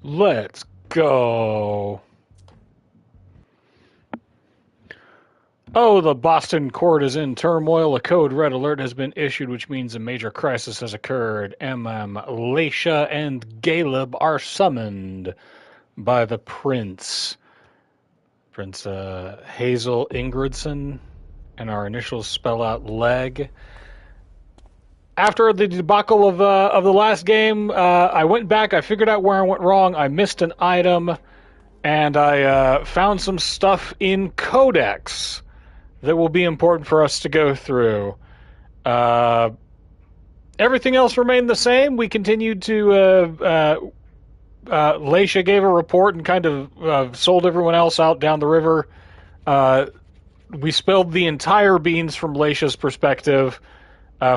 Let's go. Oh, the Boston court is in turmoil. A code red alert has been issued, which means a major crisis has occurred. Laisha and Galeb are summoned by the prince. Prince Hazel Ingridson, and our initials spell out leg. After the debacle of the last game, I went back. I figured out where I went wrong. I missed an item, and I found some stuff in Codex that will be important for us to go through. Everything else remained the same. We continued to. Laisha gave a report and kind of sold everyone else out down the river. We spilled the entire beans from Laisha's perspective.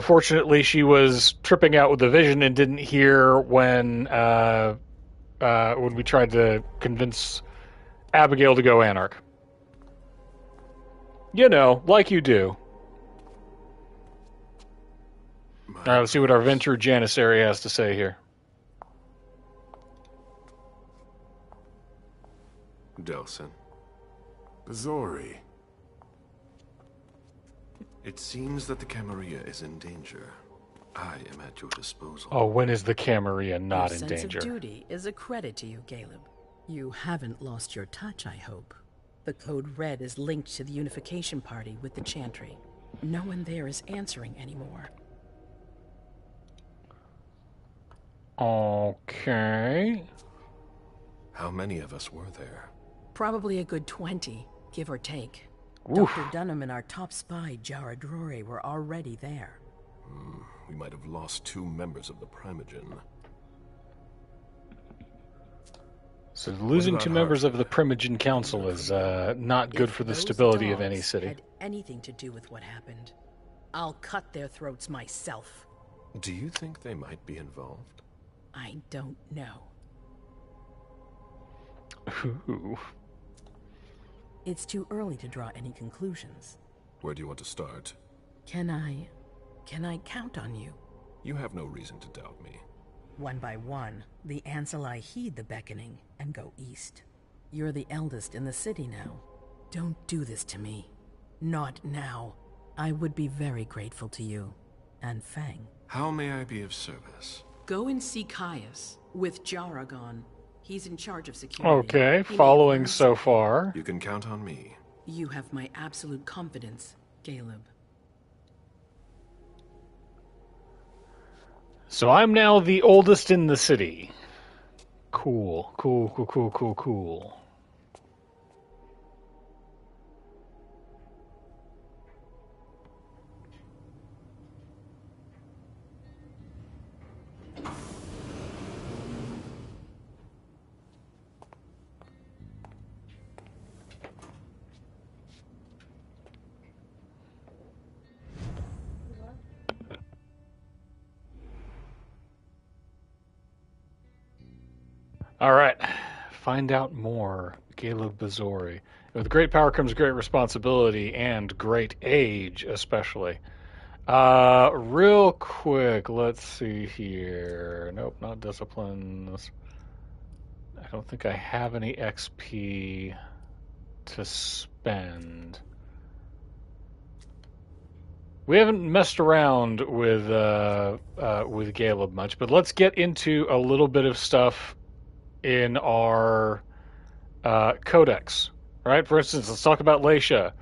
Fortunately, she was tripping out with the vision and didn't hear when we tried to convince Abigail to go Anarch. You know, like you do. All right, let's see what our Venture Janissary has to say here. Delson. Bazori. It seems that the Camarilla is in danger. I am at your disposal. Oh, when is the Camarilla not in danger? Your sense of duty is a credit to you, Galeb. You haven't lost your touch, I hope. The code red is linked to the unification party with the Chantry. No one there is answering anymore. Okay. How many of us were there? Probably a good 20, give or take. Oof. Dr. Dunham and our top spy, Jara Drore, were already there. We might have lost 2 members of the Primogen. So losing 2 members of the Primogen Council is not good for the stability of any city. Had anything to do with what happened, I'll cut their throats myself. Do you think they might be involved? I don't know. Ooh. It's too early to draw any conclusions. Where do you want to start? Can I count on you? You have no reason to doubt me. One by one, the Ancillai heed the beckoning and go east. You're the eldest in the city now. Don't do this to me. Not now. I would be very grateful to you. And Fang. How may I be of service? Go and see Caius with Jaragon. He's in charge of security. Okay, following so far. You can count on me. You have my absolute confidence, Galeb. So I'm now the oldest in the city. Cool. All right, find out more. Galeb Bazori. With great power comes great responsibility and great age, especially. Real quick, let's see here. Nope, not disciplines. I don't think I have any XP to spend. We haven't messed around with Galeb much, but let's get into a little bit of stuff in our codex, right? For instance, let's talk about Laisha.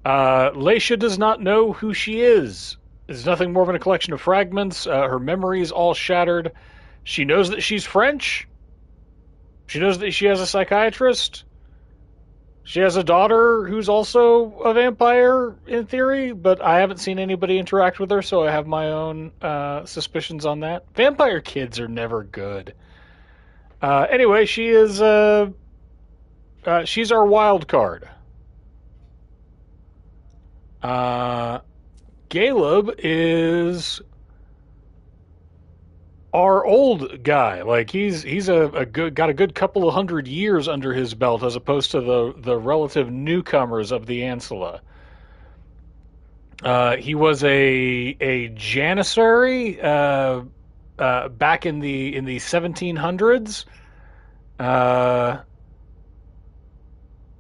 Laisha does not know who she is. It's nothing more than a collection of fragments. Her memory is all shattered. She knows that she's French. She knows that she has a psychiatrist. She has a daughter who's also a vampire, in theory, but I haven't seen anybody interact with her, so I have my own suspicions on that. Vampire kids are never good. Anyway, she is she's our wild card. Galeb is our old guy. Like he's got a good couple of 100 years under his belt, as opposed to the relative newcomers of the Ancilla. He was a janissary back in the 1700s. Uh,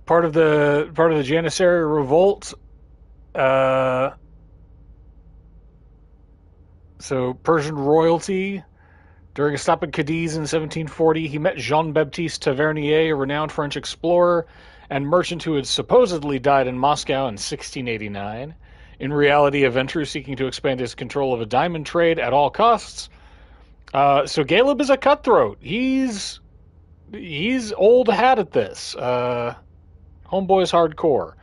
part of the Janissary revolt. Uh, so Persian royalty. During a stop in Cadiz in 1740, he met Jean-Baptiste Tavernier, a renowned French explorer and merchant who had supposedly died in Moscow in 1689. In reality, a venturer seeking to expand his control of a diamond trade at all costs. So Caleb is a cutthroat. He's old hat at this. Homeboy's hardcore.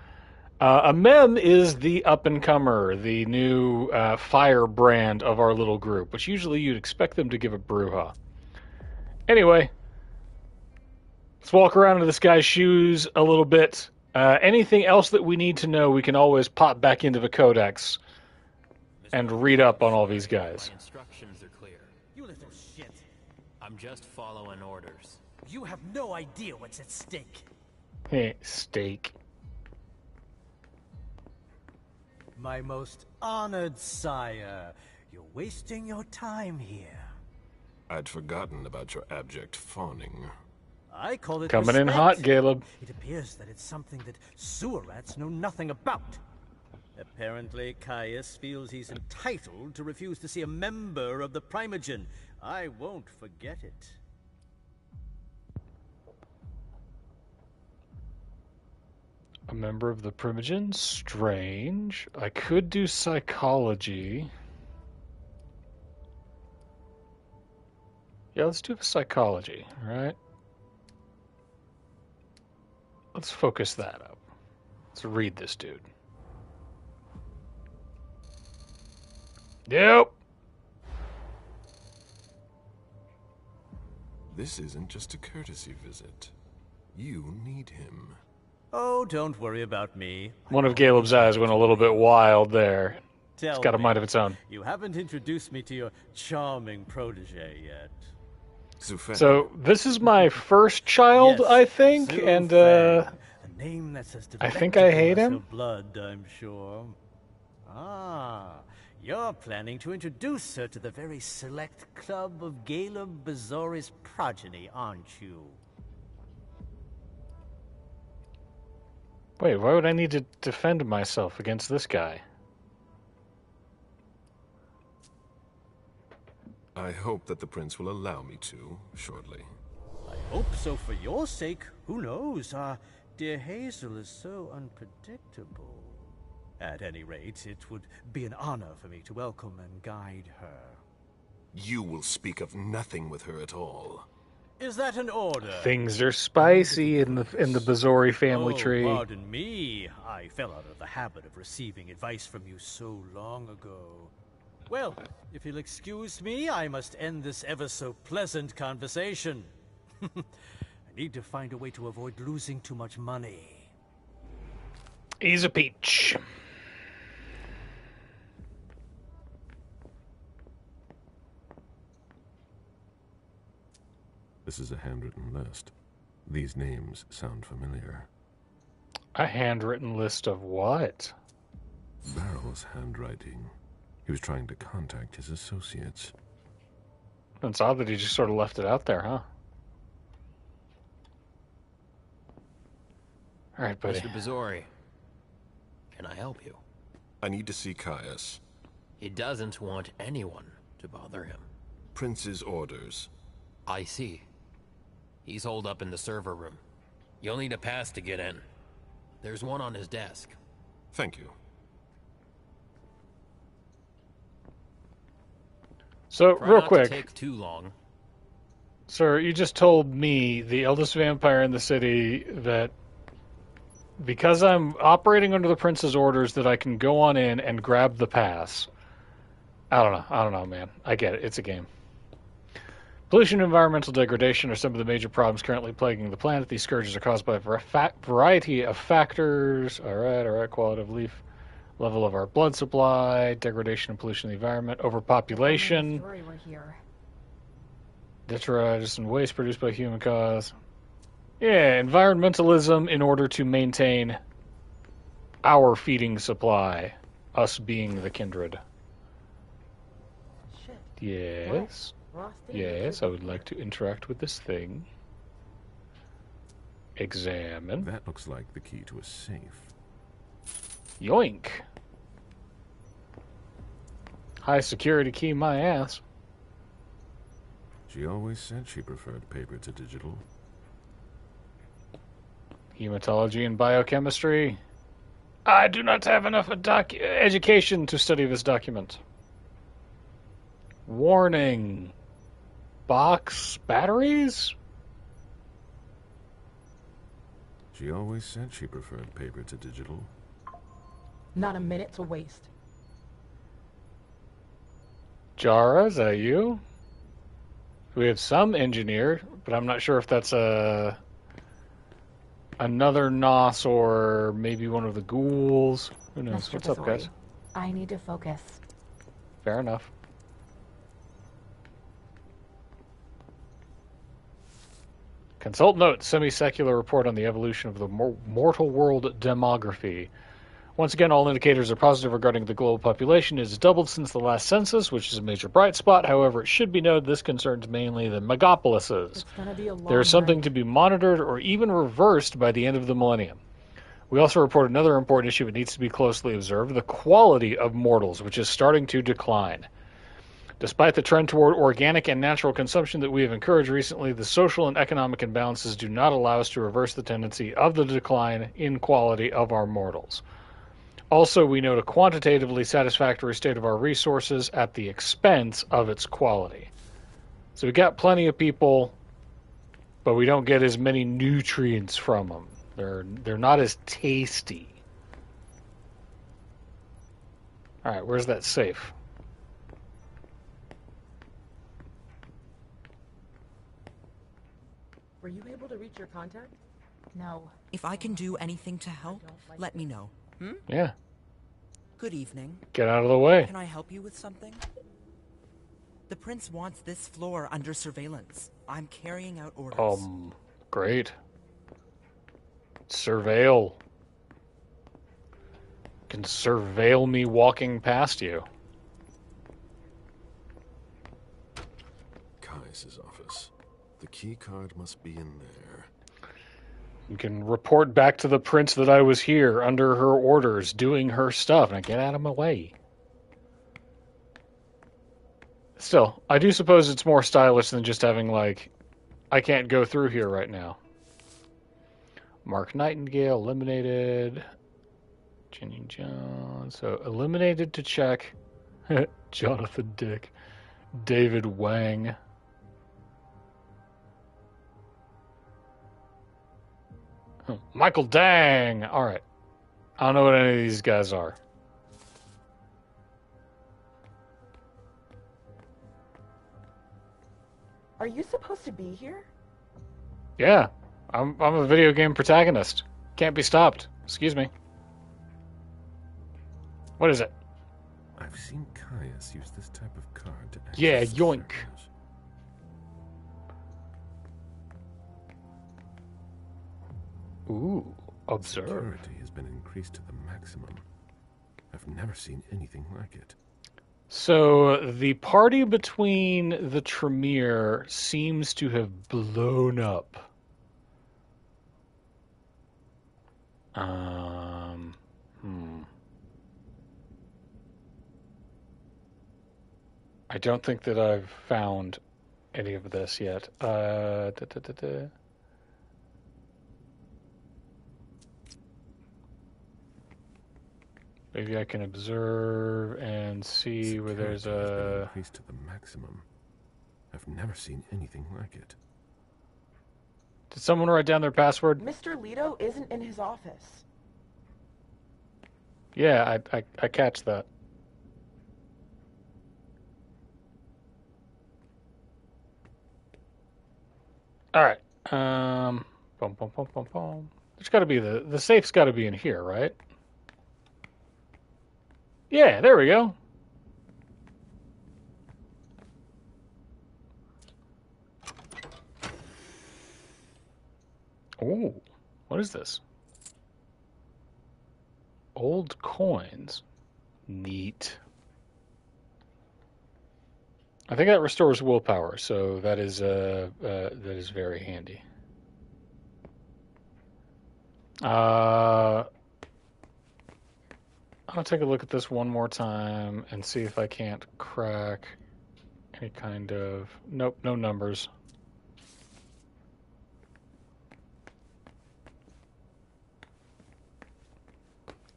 Amem is the up-and-comer, the new firebrand of our little group, which usually you'd expect them to give a brouhaha. Anyway, let's walk around in this guy's shoes a little bit. Anything else that we need to know, we can always pop back into the codex and read up on all these guys. My instructions are clear. You little shit. I'm just following orders. You have no idea what's at stake. Hey, steak. My most honored sire, you're wasting your time here. I'd forgotten about your abject fawning. I call it Coming in respect. hot, Caleb. It appears that it's something that sewer rats know nothing about. Apparently, Caius feels he's entitled to refuse to see a member of the Primogen. I won't forget it. A member of the Primogen? Strange. I could do psychology. Yeah, let's do the psychology, right? Let's focus that up. Let's read this dude. Yep. This isn't just a courtesy visit. You need him. Oh, don't worry about me. One of Caleb's eyes went a little bit wild there. Tell It's got a me, mind of its own. you haven't introduced me to your charming protege yet. Zufan. So this is my first child, Yes, I think, Su and Feng. A name that's as I think I hate delectable as him. her blood, I'm sure. Ah, you're planning to introduce her to the very select club of Caleb Bazori's progeny, aren't you? Wait, why would I need to defend myself against this guy? I hope that the prince will allow me to, shortly. I hope so for your sake. Who knows? Dear Hazel is so unpredictable. At any rate, it would be an honor for me to welcome and guide her. You will speak of nothing with her at all. Is that an order? Things are spicy in the Bazori family tree. Pardon me. I fell out of the habit of receiving advice from you so long ago. Well, if you'll excuse me, I must end this ever so pleasant conversation. I need to find a way to avoid losing too much money. He's a peach. This is a handwritten list. These names sound familiar. A handwritten list of what? Barrel's handwriting. He was trying to contact his associates. It's odd that he just sort of left it out there, huh? All right, buddy. Mr. Bazori, can I help you? I need to see Caius. He doesn't want anyone to bother him. Prince's orders. I see. He's holed up in the server room. You'll need a pass to get in. There's one on his desk. Thank you. So, Try real not quick, to take too long. sir, you just told me, the eldest vampire in the city, that because I'm operating under the prince's orders, that I can go on in and grab the pass. I don't know, man. I get it. It's a game. Pollution and environmental degradation are some of the major problems currently plaguing the planet. These scourges are caused by a variety of factors. All right. Quality of leaf, level of our blood supply, degradation and pollution of the environment, overpopulation, Sorry we're here. detritus and waste produced by human cause. Yeah, environmentalism in order to maintain our feeding supply, us being the kindred. Shit. Yes. Lost it. Yes, I would like to interact with this thing. Examine. That looks like the key to a safe. Yoink. High security key my ass. She always said she preferred paper to digital. Hematology and biochemistry. I do not have enough education to study this document. Warning. Box batteries? She always said she preferred paper to digital. Not a minute to waste. Jara, is that you? We have some engineer, but I'm not sure if that's another Nos or maybe one of the ghouls. Who knows? Mr. What's up, guys? Bazori, I need to focus. Fair enough. Consult note, semi-secular report on the evolution of the mortal world demography. Once again, all indicators are positive regarding the global population. It has doubled since the last census, which is a major bright spot. However, it should be noted this concerns mainly the megapolises. It's gonna be a long There is something night. to be monitored or even reversed by the end of the millennium. We also report another important issue that needs to be closely observed, the quality of mortals, which is starting to decline. Despite the trend toward organic and natural consumption that we have encouraged recently, the social and economic imbalances do not allow us to reverse the tendency of the decline in quality of our mortals. Also, we note a quantitatively satisfactory state of our resources at the expense of its quality. So we got plenty of people, but we don't get as many nutrients from them. They're not as tasty. All right, where's that safe? Were you able to reach your contact? No. If I can do anything to help, let me know. Yeah, Good evening. get out of the way. Can I help you with something? The prince wants this floor under surveillance. I'm carrying out orders. Great. Surveil. Can surveil me walking past you. Kai's office. The key card must be in there. You can report back to the prince that I was here under her orders, doing her stuff. Now get out of my way. Still, I do suppose it's more stylish than just having, like, I can't go through here right now. Mark Nightingale, eliminated. Jenny Jones. So, eliminated to check. Jonathan Dick. David Wang. Michael Dang! Alright. I don't know what any of these guys are. Are you supposed to be here? Yeah. I'm a video game protagonist. Can't be stopped. Excuse me. What is it? I've seen Caius use this type of card to access Yeah, the yoink. servers. Ooh. Observe. Security has been increased to the maximum. I've never seen anything like it. So the party between the Tremere seems to have blown up. I don't think that I've found any of this yet. Maybe I can observe and see where there's Security has been a... increased to the maximum. I've never seen anything like it. Did someone write down their password? Mr. Leto isn't in his office. Yeah, I catch that. All right. Boom, boom, boom, boom, boom. There's got to be the safe's got to be in here, right? Yeah, there we go. Ooh, what is this? Old coins. Neat. I think that restores willpower, so that is very handy. I'll take a look at this one more time and see if I can't crack any kind of... Nope, no numbers.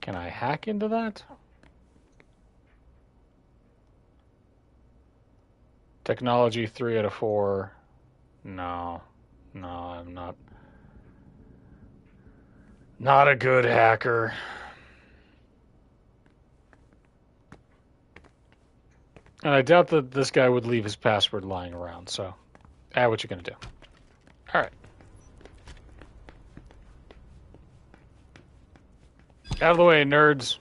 Can I hack into that? Technology 3 out of 4. No. No, I'm not. Not a good hacker. And I doubt that this guy would leave his password lying around, so... what you gonna do? Alright. Out of the way, nerds.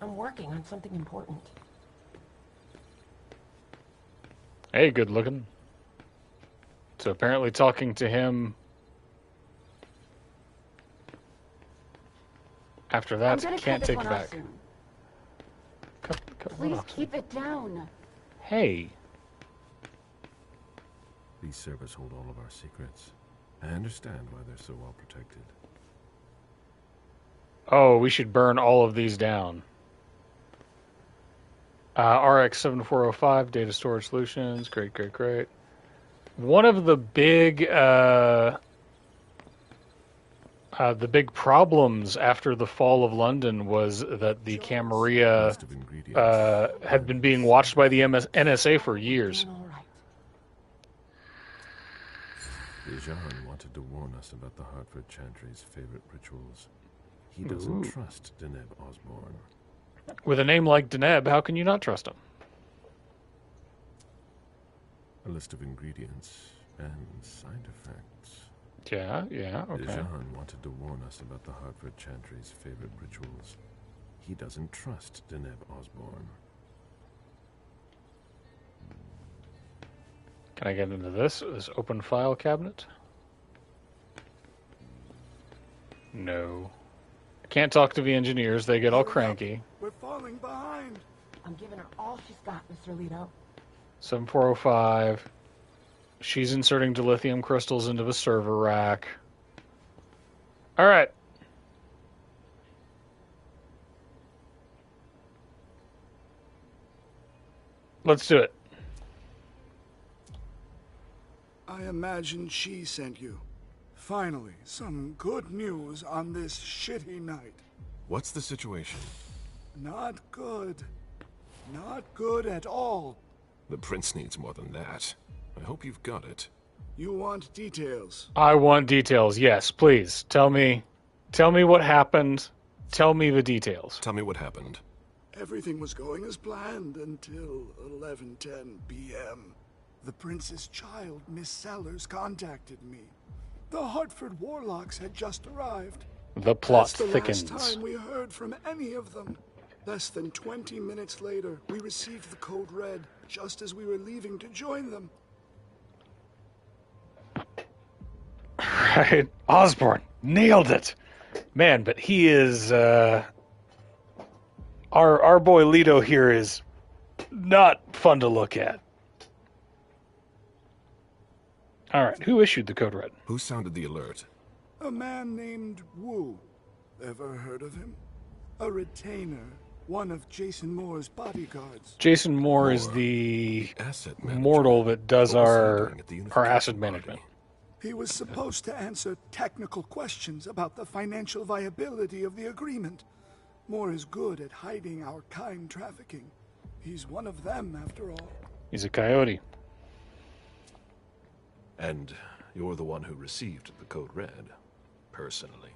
I'm working on something important. Hey, good looking. So apparently talking to him after that can't take you back. Cut one Please off. keep it down. Hey. These servers hold all of our secrets. I understand why they're so well protected. Oh, we should burn all of these down. RX7405, Data Storage Solutions. Great, great, great. One of the big problems after the fall of London was that the Camarilla had been being watched by the NSA for years. Dejan wanted to warn us about the Hartford Chantry's favorite rituals. He doesn't trust Deneb Osborne. With a name like Deneb, how can you not trust him? A list of ingredients and side effects. Yeah, okay. Dejan wanted to warn us about the Hartford Chantry's favorite rituals. He doesn't trust Deneb Osborne. Can I get into this open file cabinet? No. I can't talk to the engineers. They get all cranky. We're falling behind. I'm giving her all she's got, Mr. Leto. 7405. She's inserting dilithium crystals into the server rack. All right. Let's do it. I imagine she sent you. Finally, some good news on this shitty night. What's the situation? Not good. Not good at all. The prince needs more than that. I hope you've got it. You want details? I want details. Yes, please. Tell me what happened. Tell me the details. Tell me what happened. Everything was going as planned until 11:10 p.m. The prince's child, Miss Sellers, contacted me. The Hartford Warlocks had just arrived. The plot That's thickens. the last time we heard from any of them. Less than 20 minutes later, we received the code red, just as we were leaving to join them. Right. Osborne. Nailed it. Man, but he is, our boy Leto here is not fun to look at. All right, who issued the code red? Who sounded the alert? A man named Wu. Ever heard of him? A retainer, one of Jason Moore's bodyguards. Jason Moore is the asset manager. mortal that does What was he our doing at the asset unification management. party? He was supposed to answer technical questions about the financial viability of the agreement. Moore is good at hiding our kind trafficking. He's one of them, after all. He's a coyote. And you're the one who received the code red, personally.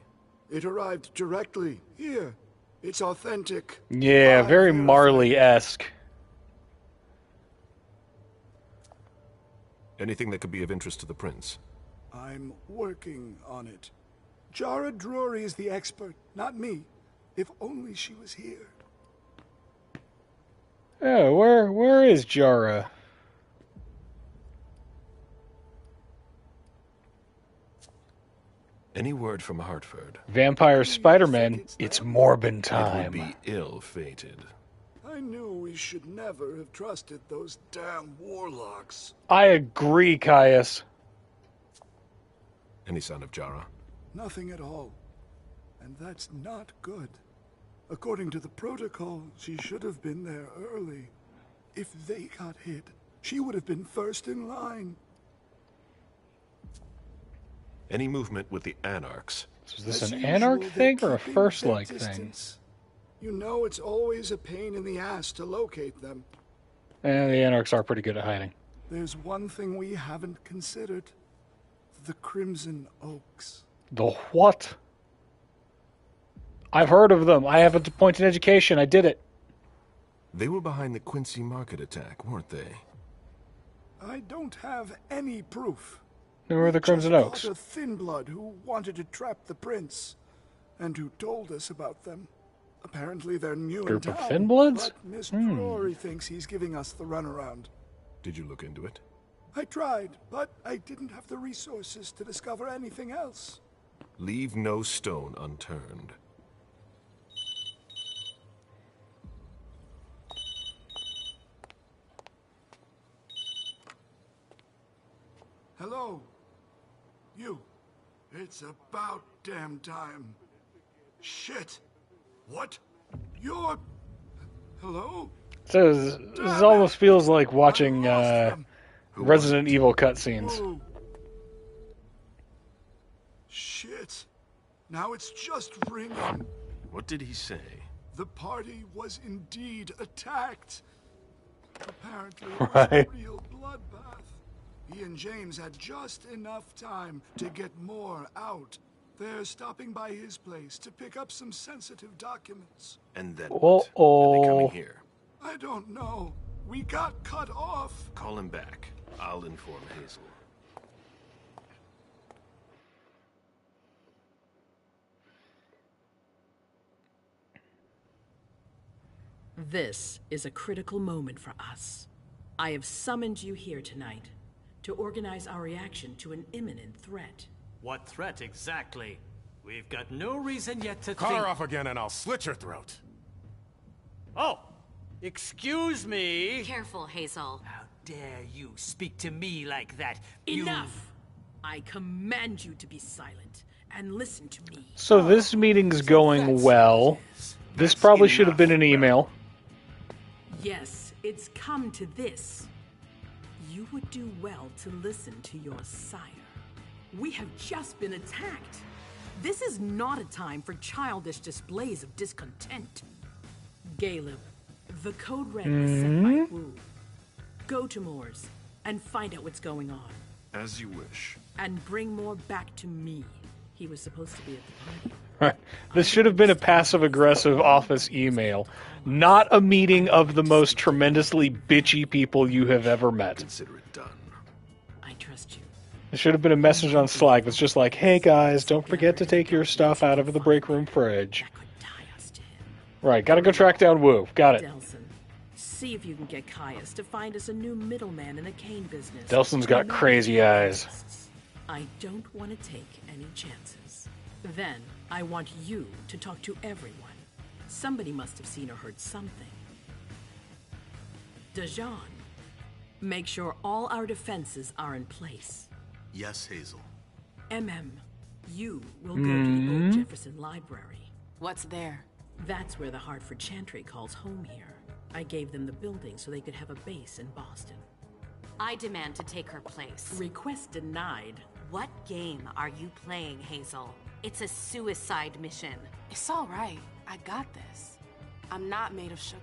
It arrived directly here. It's authentic. Yeah, very Marley-esque. Anything that could be of interest to the prince? I'm working on it. Jara Drury is the expert, not me. If only she was here. Oh, where is Jara? Any word from Hartford? Vampire Spider-Man, it's Morbin It time. would be ill-fated. I knew we should never have trusted those damn warlocks. I agree, Caius. Any sign of Jara? Nothing at all. And that's not good. According to the protocol, she should have been there early. If they got hit, she would have been first in line. Any movement with the Anarchs? So is this As an usual, Anarch they're thing or a keeping First-like their thing? distance. You know it's always a pain in the ass to locate them. And the Anarchs are pretty good at hiding. There's one thing we haven't considered. The Crimson Oaks. The what? I've heard of them. I have a point in education. I did it. They were behind the Quincy Market attack, weren't they? I don't have any proof. Who are the Crimson Just Oaks? caught a thin blood who wanted to trap the prince, and who told us about them. Apparently they're new Group in of town, Thin Bloods? but Mr. Rory thinks he's giving us the runaround. Did you look into it? I tried, but I didn't have the resources to discover anything else. Leave no stone unturned. Hello? You. It's about damn time. Shit. What? You're... Hello? So this almost feels like watching Resident Evil cutscenes. Whoa. Shit. Now it's just ringing. What did he say? The party was indeed attacked. Apparently it was Right. a real bloodbath. He and James had just enough time to get more out. They're stopping by his place to pick up some sensitive documents. And then what? Are they coming here? I don't know. We got cut off. Call him back. I'll inform Hazel. This is a critical moment for us. I have summoned you here tonight to organize our reaction to an imminent threat. What threat exactly? We've got no reason yet to Call think... her off again and I'll slit your throat. Oh! Excuse me! Careful, Hazel. How dare you speak to me like that? Enough! I command you to be silent and listen to me. So this meeting's going well. This probably should have been an email. Yes, it's come to this. You would do well to listen to your sire. We have just been attacked. This is not a time for childish displays of discontent. Caleb, the code red was sent by Wu. Go to Moore's and find out what's going on. As you wish. And bring Moore back to me. He was supposed to be at the party. This should have been a passive-aggressive office email, not a meeting of the most tremendously bitchy people you have ever met. Consider it done. I trust you. It should have been a message on Slack that's just like, hey guys, don't forget to take your stuff out of the break room fridge. That could tie us to him. Right, gotta go track down Wu. Got it. Delson, see if you can get Caius to find us a new middleman in the cane business. Delson's got crazy eyes. I don't want to take any chances. Then, I want you to talk to everyone. Somebody must have seen or heard something. Dajan, make sure all our defenses are in place. Yes, Hazel. You will go to the old Jefferson Library. What's there? That's where the Hartford Chantry calls home here. I gave them the building so they could have a base in Boston. I demand to take her place. Request denied. What game are you playing, Hazel? It's a suicide mission. It's all right. I got this. I'm not made of sugar.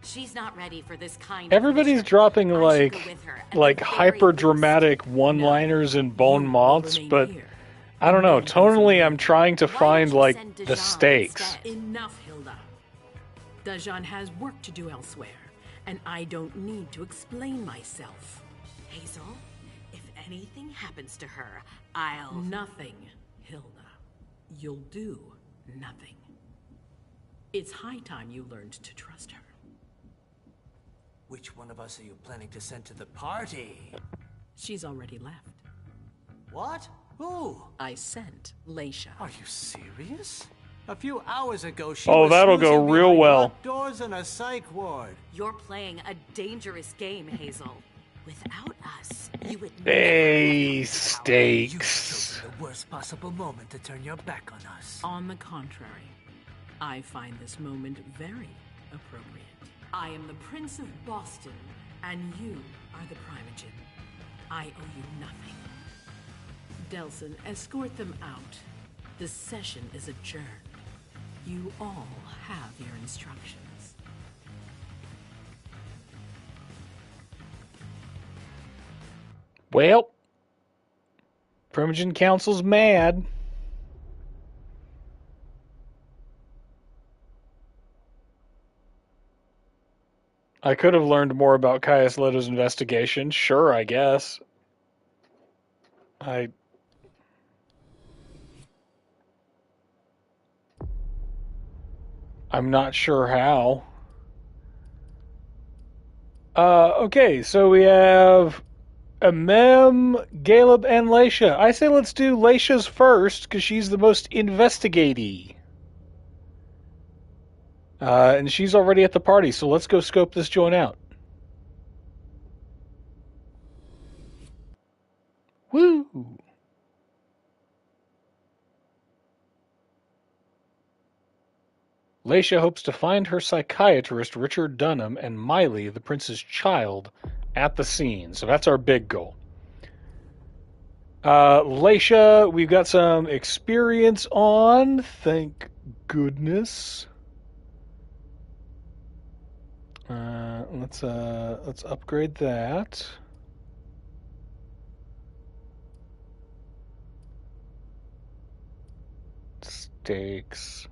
She's not ready for this kind Everybody's of dropping I should like go with her, at the very hyper dramatic one-liners and bon mots, remain but here. I don't know. Tonally, I'm trying to Why find don't you like send the Dajan stakes. instead? Enough, Hilda. Dajan has work to do elsewhere, and I don't need to explain myself. Hazel, if anything happens to her, I'll... Nothing, Hilda. You'll do nothing. It's high time you learned to trust her. Which one of us are you planning to send to the party? She's already left. What? Who? I sent Leisha. Are you serious? A few hours ago, she Oh, was that'll go snoozing real behind well. locked doors in a psych ward. You're playing a dangerous game, Hazel. Without us, you would Hey, never stakes. The worst possible moment to turn your back on us. On the contrary, I find this moment very appropriate. I am the Prince of Boston, and you are the Primogen. I owe you nothing. Delson, escort them out. The session is adjourned. You all have your instructions. Well, Primogen Council's mad. I could have learned more about Caius Leto's investigation. Sure, I guess. I'm not sure how. Okay, so we have Amem, Caleb, and Laisha. I say let's do Laisha's first, because she's the most investigatey. And she's already at the party, so let's go scope this joint out. Woo! Laisha hopes to find her psychiatrist, Richard Dunham, and Miley, the prince's child, at the scene. So that's our big goal. Laisha, we've got some experience on. Thank goodness. Let's upgrade that. Stakes.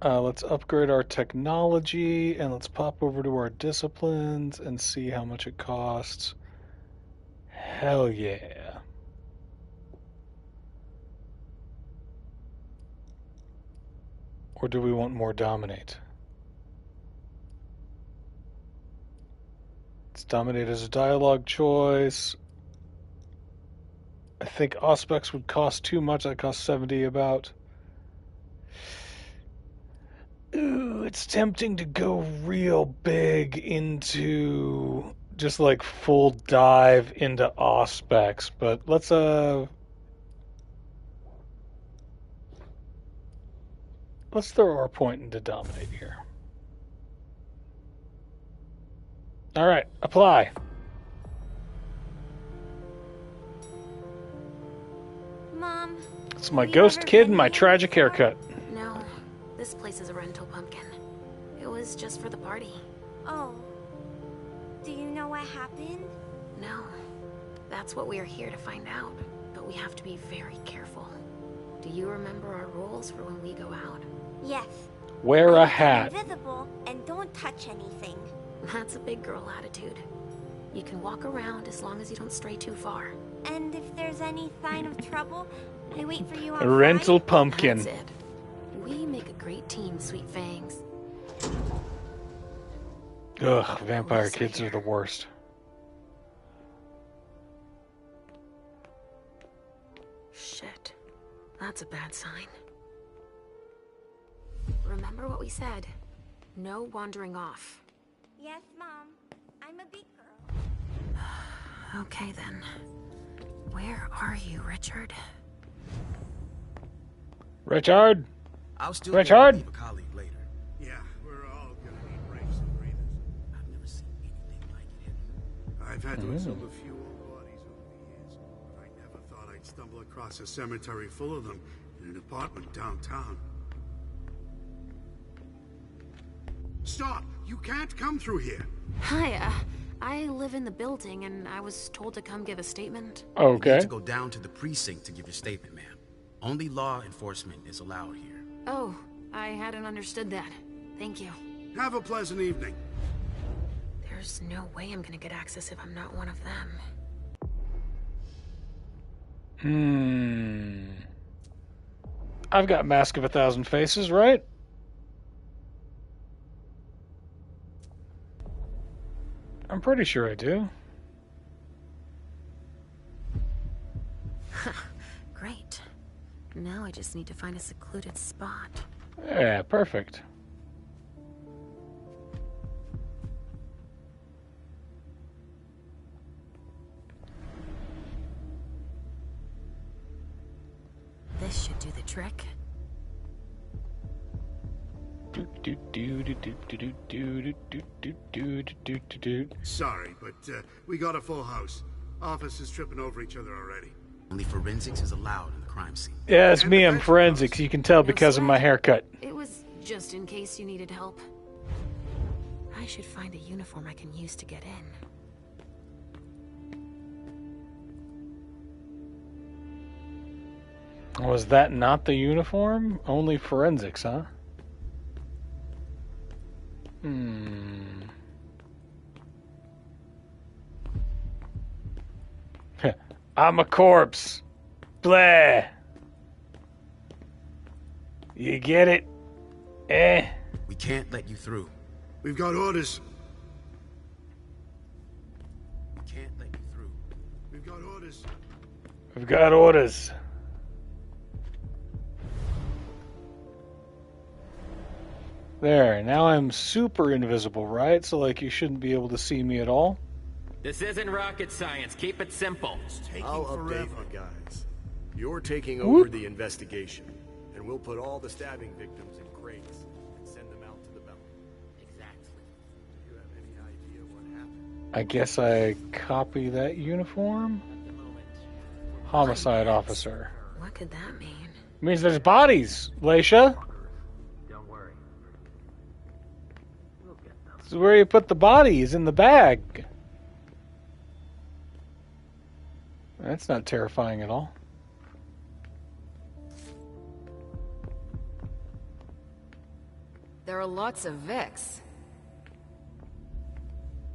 Let's upgrade our technology, and let's pop over to our disciplines and see how much it costs. Hell yeah. Or do we want more dominate? Let's dominate as a dialogue choice. I think Auspex would cost too much. That costs 70 about. Ooh, it's tempting to go real big into just like full dive into Auspex, but let's throw our point into dominate here. All right, apply. Mom. It's my ghost kid and my tragic haircut. No, this place is a rental pumpkin. It was just for the party. Oh. Do you know what happened? No. That's what we are here to find out. But we have to be very careful. Do you remember our rules for when we go out? Yes. Wear a hat. Invisible and don't touch anything. That's a big girl attitude. You can walk around as long as you don't stray too far. And if there's any sign of trouble, I wait for you A outside. rental pumpkin. That's it. We make a great team, Sweet Fangs. Ugh, vampire kids are the worst. Shit. That's a bad sign. Remember what we said. No wandering off. Yes, Mom. I'm a big girl. Okay, then. Where are you, Richard? Richard? I'll still Richard? leave a colleague later. Yeah, we're all gonna need breaks and breathers. I've never seen anything like it. I've had to exhume a few old bodies over the years, but I never thought I'd stumble across a cemetery full of them in an apartment downtown. Stop! You can't come through here! Hi, I live in the building and I was told to come give a statement. You need to go down to the precinct to give your statement, ma'am. Only law enforcement is allowed here. Oh, I hadn't understood that. Thank you. Have a pleasant evening. There's no way I'm gonna get access if I'm not one of them. I've got Mask of a Thousand Faces, right? I'm pretty sure I do. Great. Now I just need to find a secluded spot. Yeah, perfect. This should do the trick. Sorry, but we got a full house. Officers tripping over each other already. Only forensics is allowed in the crime scene. Yeah, it's me. I'm forensics. You can tell because of my haircut. It was just in case you needed help. I should find a uniform I can use to get in. Was that not the uniform? Only forensics, huh? I'm a corpse. Bleh. You get it? Eh. We can't let you through. We've got orders. We can't let you through. We've got orders. We've got orders. There, now I'm super invisible, right? So, like, you shouldn't be able to see me at all. This isn't rocket science. Keep it simple. I'll update you guys. You're taking over the investigation, and we'll put all the stabbing victims in crates and send them out to the belt. Exactly. Do you have any idea what happened? I guess I copy that uniform. Homicide officer. What could that mean? It means there's bodies, Leisha. Don't worry. We'll get them. This is where you put the bodies, in the bag. That's not terrifying at all. There are lots of Vicks.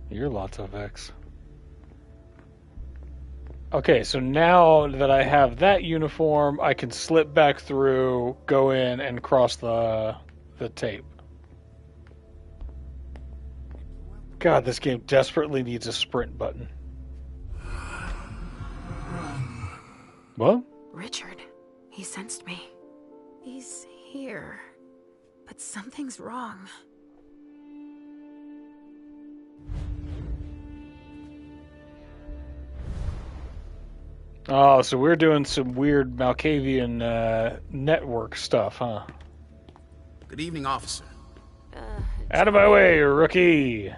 You're lots of X. Okay, so now that I have that uniform, I can slip back through, go in, and cross the tape. God, this game desperately needs a sprint button. What? Richard. He sensed me. He's here. But something's wrong. Oh, so we're doing some weird Malkavian network stuff, huh? Good evening, officer. Out of my way, rookie!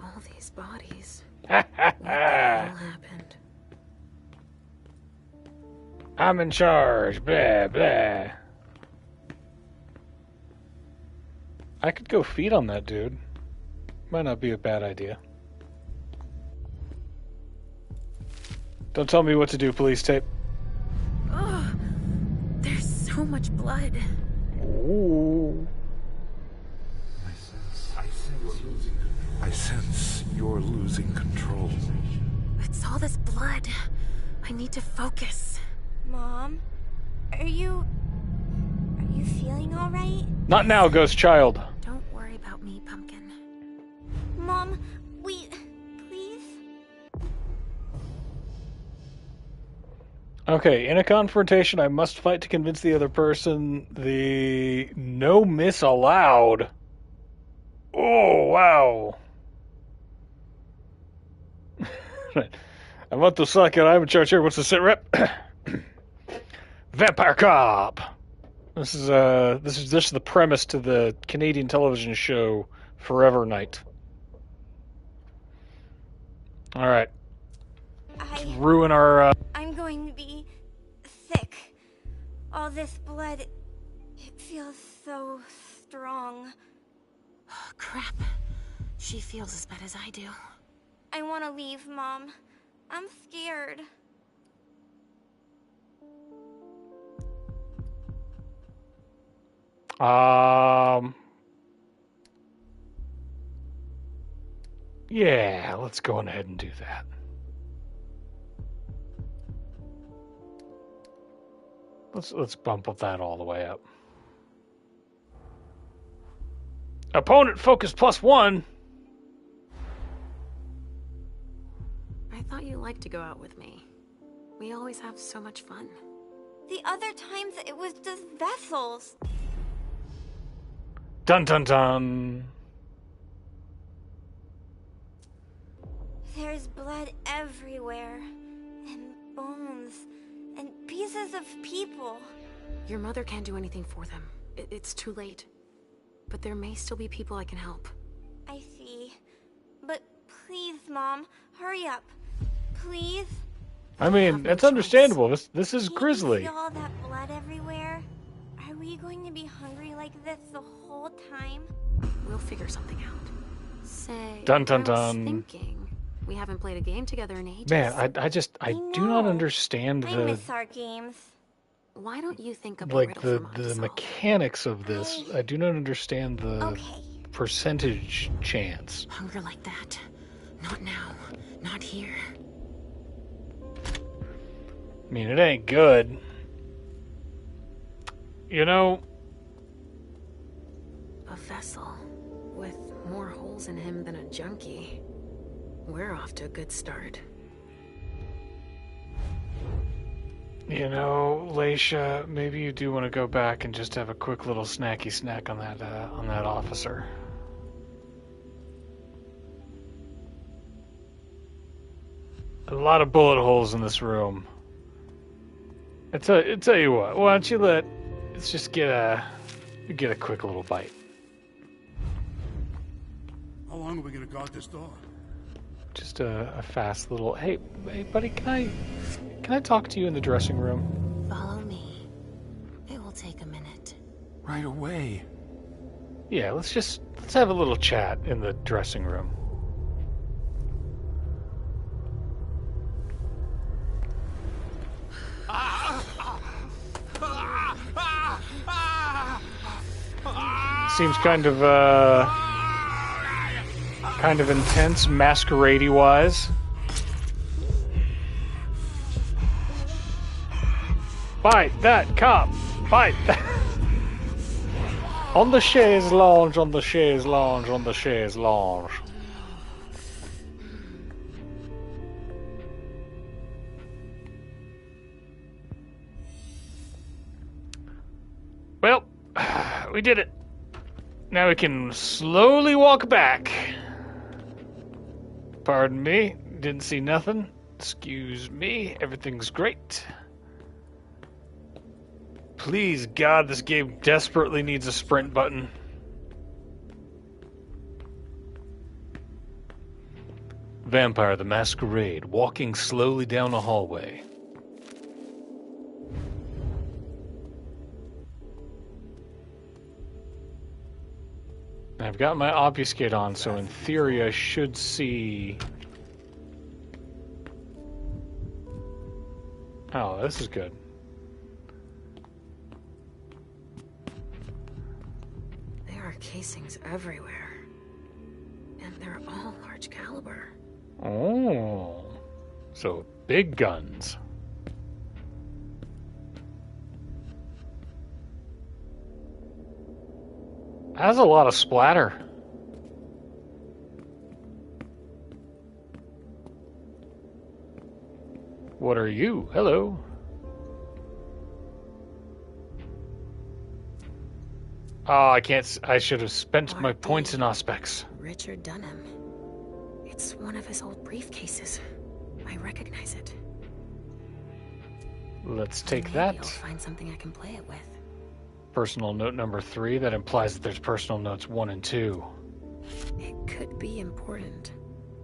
All these bodies. What the hell happened? I'm in charge, blah, blah. I could go feed on that dude. Might not be a bad idea. Don't tell me what to do, police tape. Oh, there's so much blood. Ooh. I sense you're losing control. It's all this blood. I need to focus. Mom, are you feeling all right? Not now, ghost child. Don't worry about me, Pumpkin. Mom, please. Okay, in a confrontation, I must fight to convince the other person. The no miss allowed. Oh, wow. I want to suck it. I'm in charge here. What's the sit rep? Vampire Cop. This is just the premise to the Canadian television show Forever Night. All right. Let's ruin our. I'm going to be sick. All this blood, it feels so strong. Oh, crap. She feels as bad as I do. I want to leave, Mom. I'm scared. Yeah, let's go on ahead and do that. Let's bump up that all the way up. Opponent focus +1. I thought you liked to go out with me. We always have so much fun. The other times it was just vessels. Dun dun dun. There's blood everywhere. And bones. And pieces of people. Your mother can't do anything for them. It's too late. But there may still be people I can help. I see. But please, Mom, hurry up. Please? I mean, it's understandable. This is Can't grisly. you feel all that blood everywhere? Are we going to be hungry like this the whole time? We'll figure something out. Say, Dun dun I was dun. thinking, we haven't played a game together in ages. Man, I do not understand I the miss our games. Why don't you think of like a riddle the for Mom to the solve? mechanics of this. I do not understand the percentage chance. Hunger like that. Not now. Not here. I mean, it ain't good. You know, A vessel with more holes in him than a junkie. We're off to a good start. Leisha, maybe you do want to go back and just have a quick little snacky snack on that officer. A lot of bullet holes in this room. I tell you what. Why don't you let's just get a quick little bite. How long are we gonna guard this door? Just a fast little. Hey, buddy, can I talk to you in the dressing room? Follow me. It will take a minute. Right away. Yeah, let's have a little chat in the dressing room. Seems kind of intense, masquerade-y wise. Bite that cop! Bite that! On the chaise lounge, on the chaise lounge, on the chaise lounge. Well, we did it. Now we can slowly walk back. Pardon me, didn't see nothing. Excuse me, everything's great. Please, God, this game desperately needs a sprint button. Vampire the Masquerade, walking slowly down a hallway. I've got my obfuscate on, so in theory I should see... Oh, this is good. There are casings everywhere. And they're all large caliber. Oh, so big guns. Has a lot of splatter. What are you? Hello. Oh, I can't. I should have spent my points in Auspex. Richard Dunham. It's one of his old briefcases. I recognize it. Let's take Maybe that. I'll find something I can play it with. Personal note number 3. That implies that there's personal notes 1 and 2. It could be important.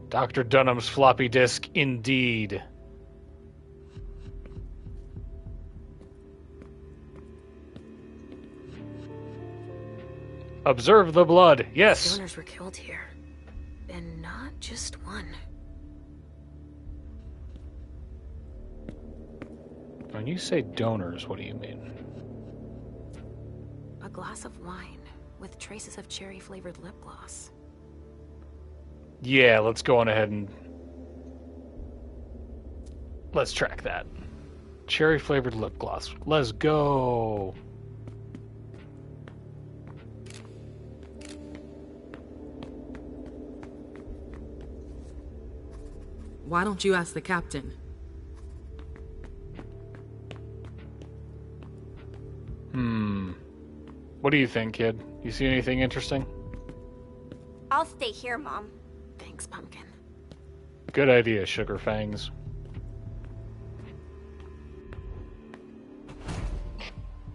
Dr. Dunham's floppy disk, indeed. Observe the blood. Yes. Donors were killed here. And not just one. When you say donors, what do you mean? A glass of wine with traces of cherry-flavored lip gloss. Yeah, let's go on ahead and... let's track that. Cherry-flavored lip gloss. Let's go! Why don't you ask the captain? What do you think, kid? You see anything interesting? I'll stay here, Mom. Thanks, Pumpkin. Good idea, Sugar Fangs.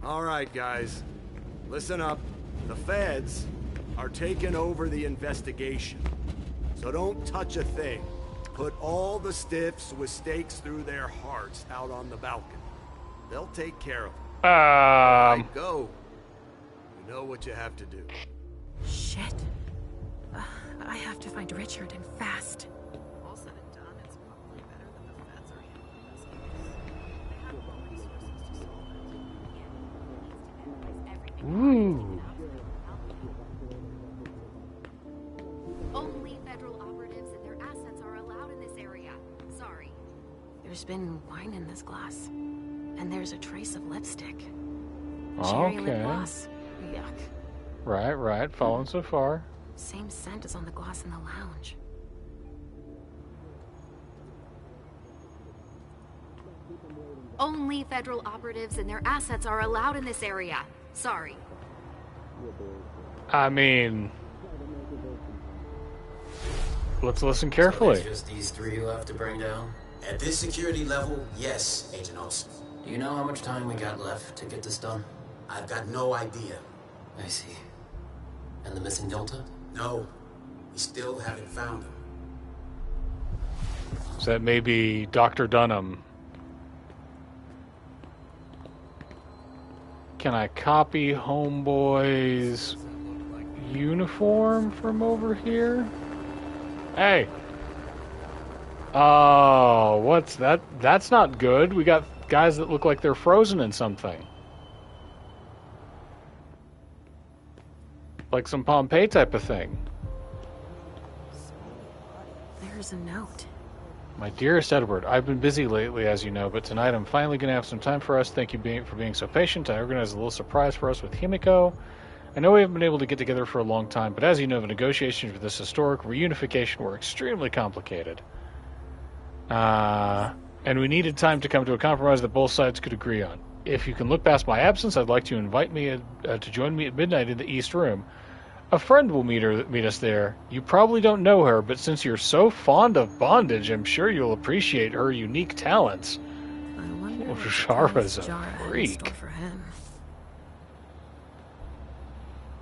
All right, guys. Listen up. The feds are taking over the investigation. So don't touch a thing. Put all the stiffs with stakes through their hearts out on the balcony. They'll take care of them. All right, go. You know what you have to do. Shit. I have to find Richard and fast. All said and done, it's probably better that the feds are handling this case. They have more resources to solve it. Ooh. Only federal operatives and their assets are allowed in this area. Sorry. There's been wine in this glass. And there's a trace of lipstick. Cherry lip Okay. gloss. Yuck. Right. Following so far. Same scent as on the glass in the lounge. Only federal operatives and their assets are allowed in this area. Sorry. I mean, let's listen carefully. So it's just these three who have to bring down? At this security level, yes, Agent Olsen. Do you know how much time we got left to get this done? I've got no idea. I see. And the missing Delta? No. We still haven't found him. So that may be Dr. Dunham. Can I copy Homeboy's uniform from over here? Hey! Oh, what's that? That's not good. We got guys that look like they're frozen in something. Like some Pompeii type of thing. There's a note. My dearest Edward, I've been busy lately, as you know, but tonight I'm finally going to have some time for us. Thank you for being so patient. I organized a little surprise for us with Himiko. I know we haven't been able to get together for a long time, but as you know, the negotiations for this historic reunification were extremely complicated. And we needed time to come to a compromise that both sides could agree on. If you can look past my absence, I'd like to invite me to join me at midnight in the East Room. A friend will meet us there. You probably don't know her, but since you're so fond of bondage, I'm sure you'll appreciate her unique talents. I wonder what Shara's a Jara had in freak. store for him.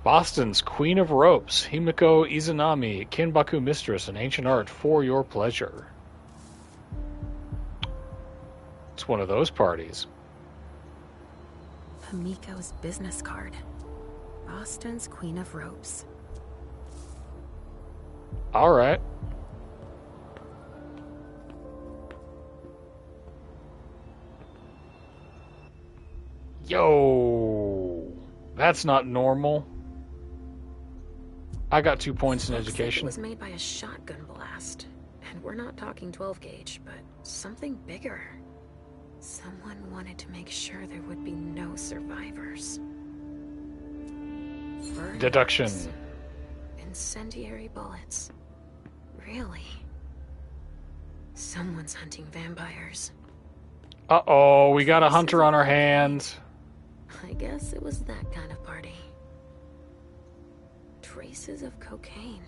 Boston's Queen of Ropes, Himiko Izanami, Kinbaku Mistress, and Ancient Art for your pleasure. It's one of those parties. Himiko's business card. Boston's Queen of Ropes. All right. Yo, that's not normal. I got 2 points in Looks like education. It was made by a shotgun blast. And we're not talking 12 gauge, but something bigger. Someone wanted to make sure there would be no survivors. Burn Deduction. marks. Incendiary bullets. Really? Someone's hunting vampires. Uh-oh, we got a hunter on our hands. I guess it was that kind of party. Traces of cocaine.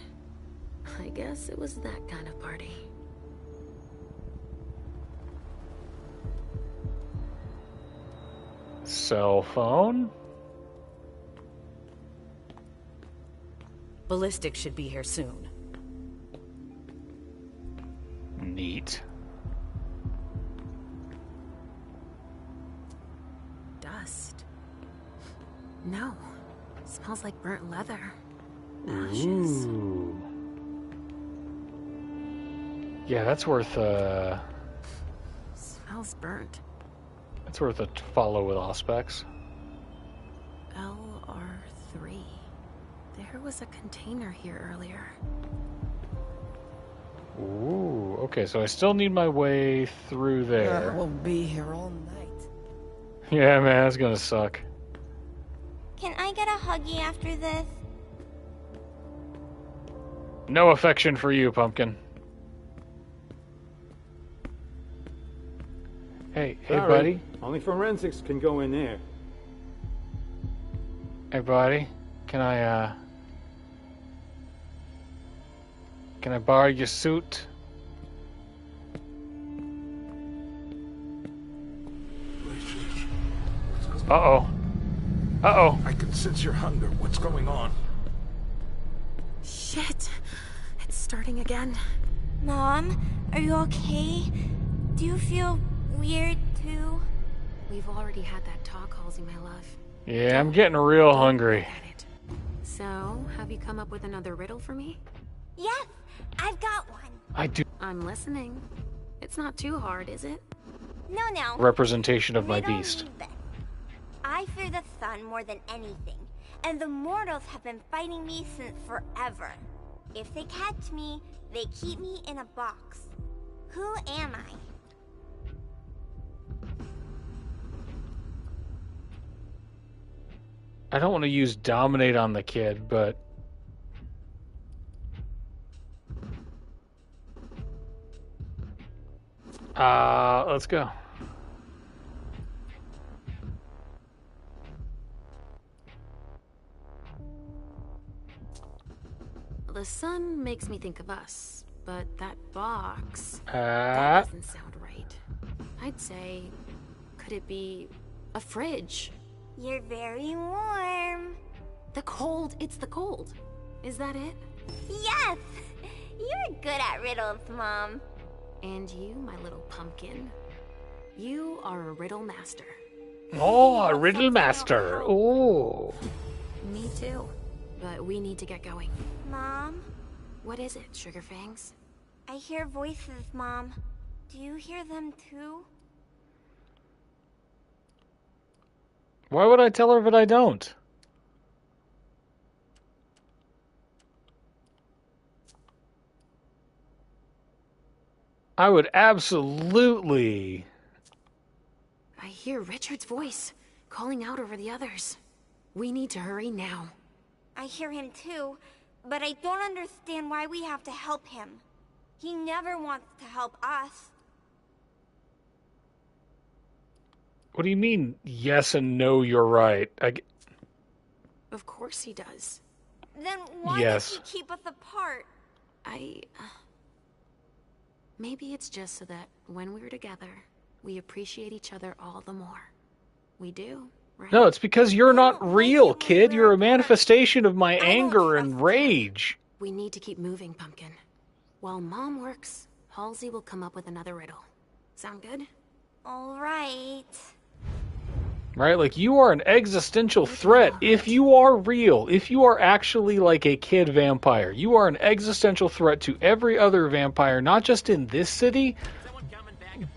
I guess it was that kind of party. Cell phone? Ballistics should be here soon. Neat. Dust. No. Smells like burnt leather. Ashes. Ooh. Yeah, that's worth Smells burnt. that's worth a follow with Auspex. LR3. There was a container here earlier. Ooh, okay, so I still need my way through there. We'll be here all night. Yeah, man, that's gonna suck. Can I get a huggy after this? No affection for you, Pumpkin. Hey, Sorry, buddy. Only forensics can go in there. Hey, buddy. Can I borrow your suit? Uh-oh. Uh-oh. I can sense your hunger. What's going on? Shit. It's starting again. Mom, are you okay? Do you feel weird too? We've already had that talk, Halsey, my love. Yeah, I'm getting real hungry. So, have you come up with another riddle for me? Yes, I've got one. I do. I'm listening. It's not too hard, is it? No. Representation of my Riddle beast. me this. I fear the sun more than anything, and the mortals have been fighting me since forever. If they catch me, they keep me in a box. Who am I? I don't want to use dominate on the kid, but let's go. The sun makes me think of us, but that box Ah. that doesn't sound right. I'd say, could it be a fridge? You're very warm. The cold. It's the cold. Is that it? Yes! You're good at riddles, Mom. And you, my little pumpkin. You are a riddle master. Oh, a riddle master. Oh. Me too. But we need to get going. Mom? What is it, Sugar Fangs? I hear voices, Mom. Do you hear them too? Why would I tell her that I don't? I would absolutely. I hear Richard's voice, calling out over the others. We need to hurry now. I hear him too, but I don't understand why we have to help him. He never wants to help us. What do you mean, yes and no, you're right? Of course he does. Then why Yes. does he keep us apart? Maybe it's just so that when we're together, we appreciate each other all the more. We do, right? No, it's because you're not real, kid. You're a manifestation of my anger and rage. We need to keep moving, Pumpkin. While Mom works, Halsey will come up with another riddle. Sound good? All right. Right? Like, you are an existential threat if you are real. If you are actually like a kid vampire. You are an existential threat to every other vampire, not just in this city,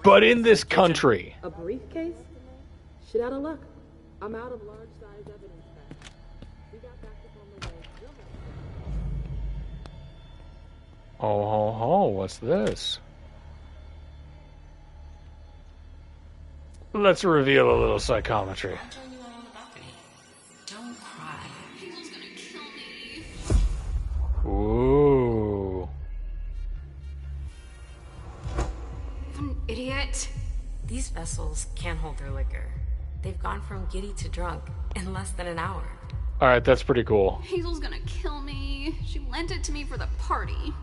but in this country. A briefcase? Shit out of luck. I'm out of large-size evidence packs. We got backup on the way. Oh, ho, ho, what's this? Let's reveal a little psychometry. Don't cry. People's gonna kill me. Ooh. An idiot. These vessels can't hold their liquor. They've gone from giddy to drunk in less than an hour. Alright, that's pretty cool. Hazel's gonna kill me. She lent it to me for the party.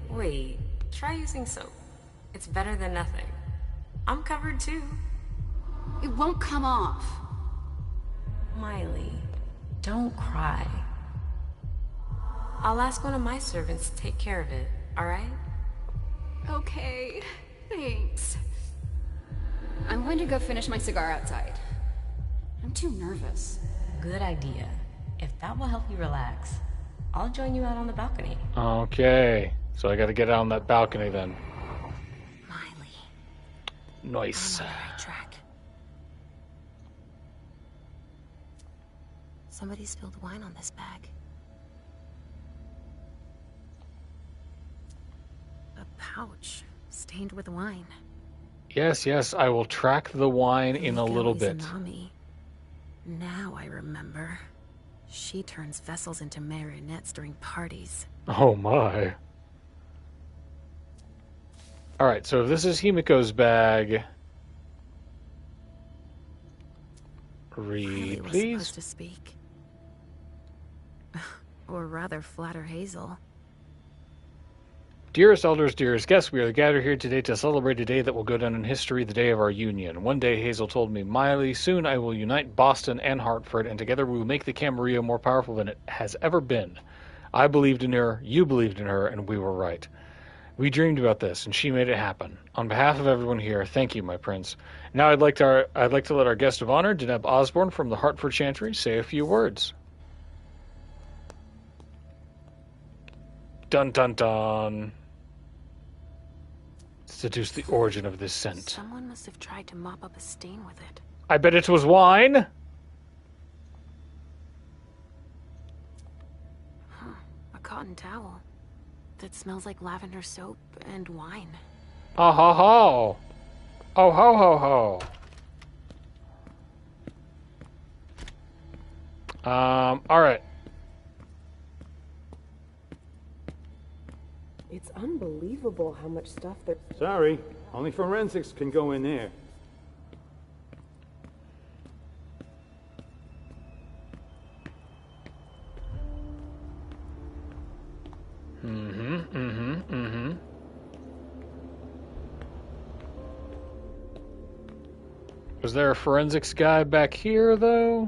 Wait, try using soap. It's better than nothing. I'm covered too. It won't come off. Miley, don't cry. I'll ask one of my servants to take care of it, alright? Okay, thanks. I'm going to go finish my cigar outside. I'm too nervous. Good idea. If that will help you relax, I'll join you out on the balcony. Okay. So I gotta get out on that balcony then. Miley. Nice. I'm on the right track. Somebody spilled wine on this bag. A pouch stained with wine. Yes, yes, I will track the wine in a little bit. Izanami. Now I remember. She turns vessels into marionettes during parties. Oh my. Alright, so if this is Himiko's bag... Riley Read, was please. supposed to speak. Or rather, flatter Hazel. Dearest elders, dearest guests, we are gathered here today to celebrate a day that will go down in history, the day of our union. One day, Hazel told me, Miley, soon I will unite Boston and Hartford, and together we will make the Camarilla more powerful than it has ever been. I believed in her, you believed in her, and we were right. We dreamed about this, and she made it happen. On behalf of everyone here, thank you, my prince. Now I'd like to let our guest of honor, Deneb Osborne from the Hartford Chantry, say a few words. Dun dun dun. Seduce the origin of this scent. Someone must have tried to mop up a stain with it. I bet it was wine. Huh, a cotton towel that smells like lavender soap and wine. Oh ho ho. Oh ho ho ho. All right. It's unbelievable how much stuff there. Sorry, only forensics can go in there. Was there a forensics guy back here, though?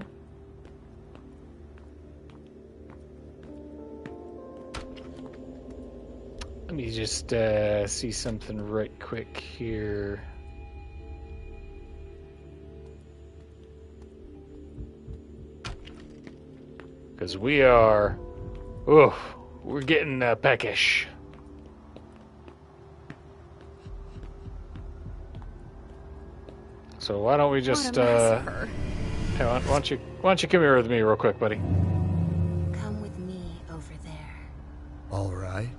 Let me just see something right quick here. Because we're getting peckish. So why don't we just hey, why don't you come here with me real quick, buddy? Come with me over there. All right.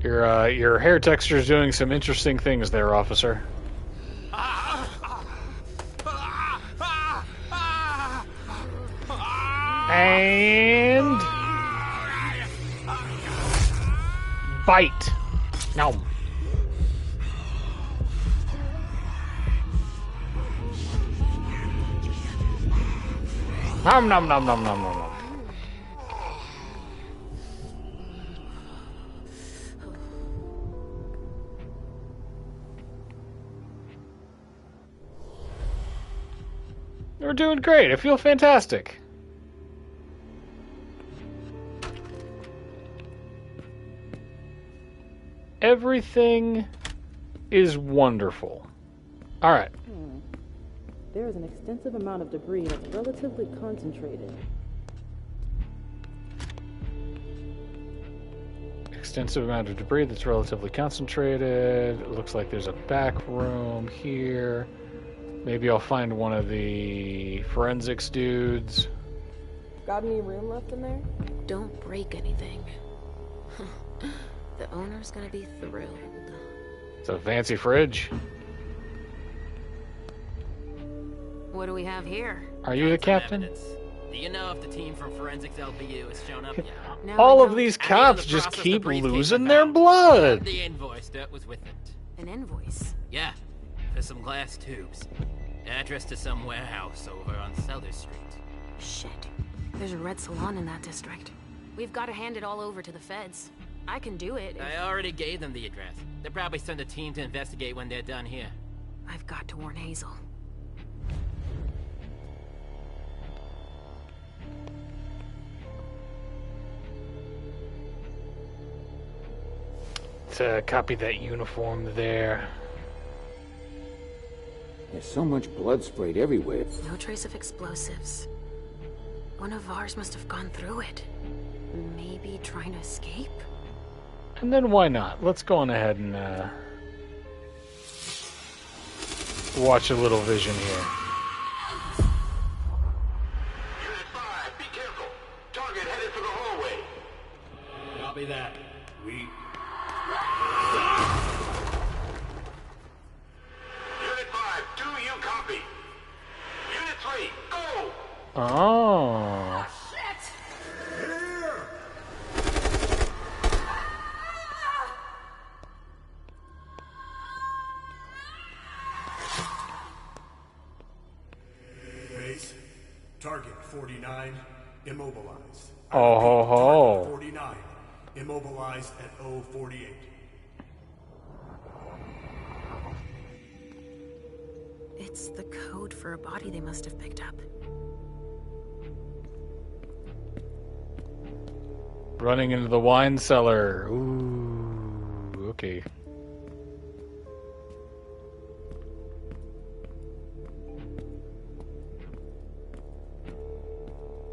Your hair texture is doing some interesting things there, officer. And bite. No. Nom nom nom nom nom nom nom. We're doing great. I feel fantastic. Everything is wonderful. All right. There is an extensive amount of debris that's relatively concentrated. Extensive amount of debris that's relatively concentrated. It looks like there's a back room here. Maybe I'll find one of the forensics dudes. Got any room left in there? Don't break anything. The owner's gonna be thrilled. It's a fancy fridge. What do we have here? Are you the captain? Do you know if the team from Forensics LPU has shown up yet? No, All of these cops just keep losing their blood. The invoice that was with it. An invoice? Yeah, for some glass tubes. Address to some warehouse over on Cellar Street. Shit. There's a red salon in that district. We've got to hand it all over to the feds. I can do it. I already gave them the address. They'll probably send a team to investigate when they're done here. I've got to warn Hazel. To copy that uniform there. There's so much blood sprayed everywhere. No trace of explosives. One of ours must have gone through it. Maybe trying to escape? And then why not? Let's go on ahead and watch a little vision here. Unit 5, be careful. Target headed for the hallway. Copy that. Unit 5, do you copy? Unit 3, go! Oh. Target 49, immobilized. Oh ho ho. 49, immobilized at 048. It's the code for a body they must have picked up. Running into the wine cellar. Ooh, okay.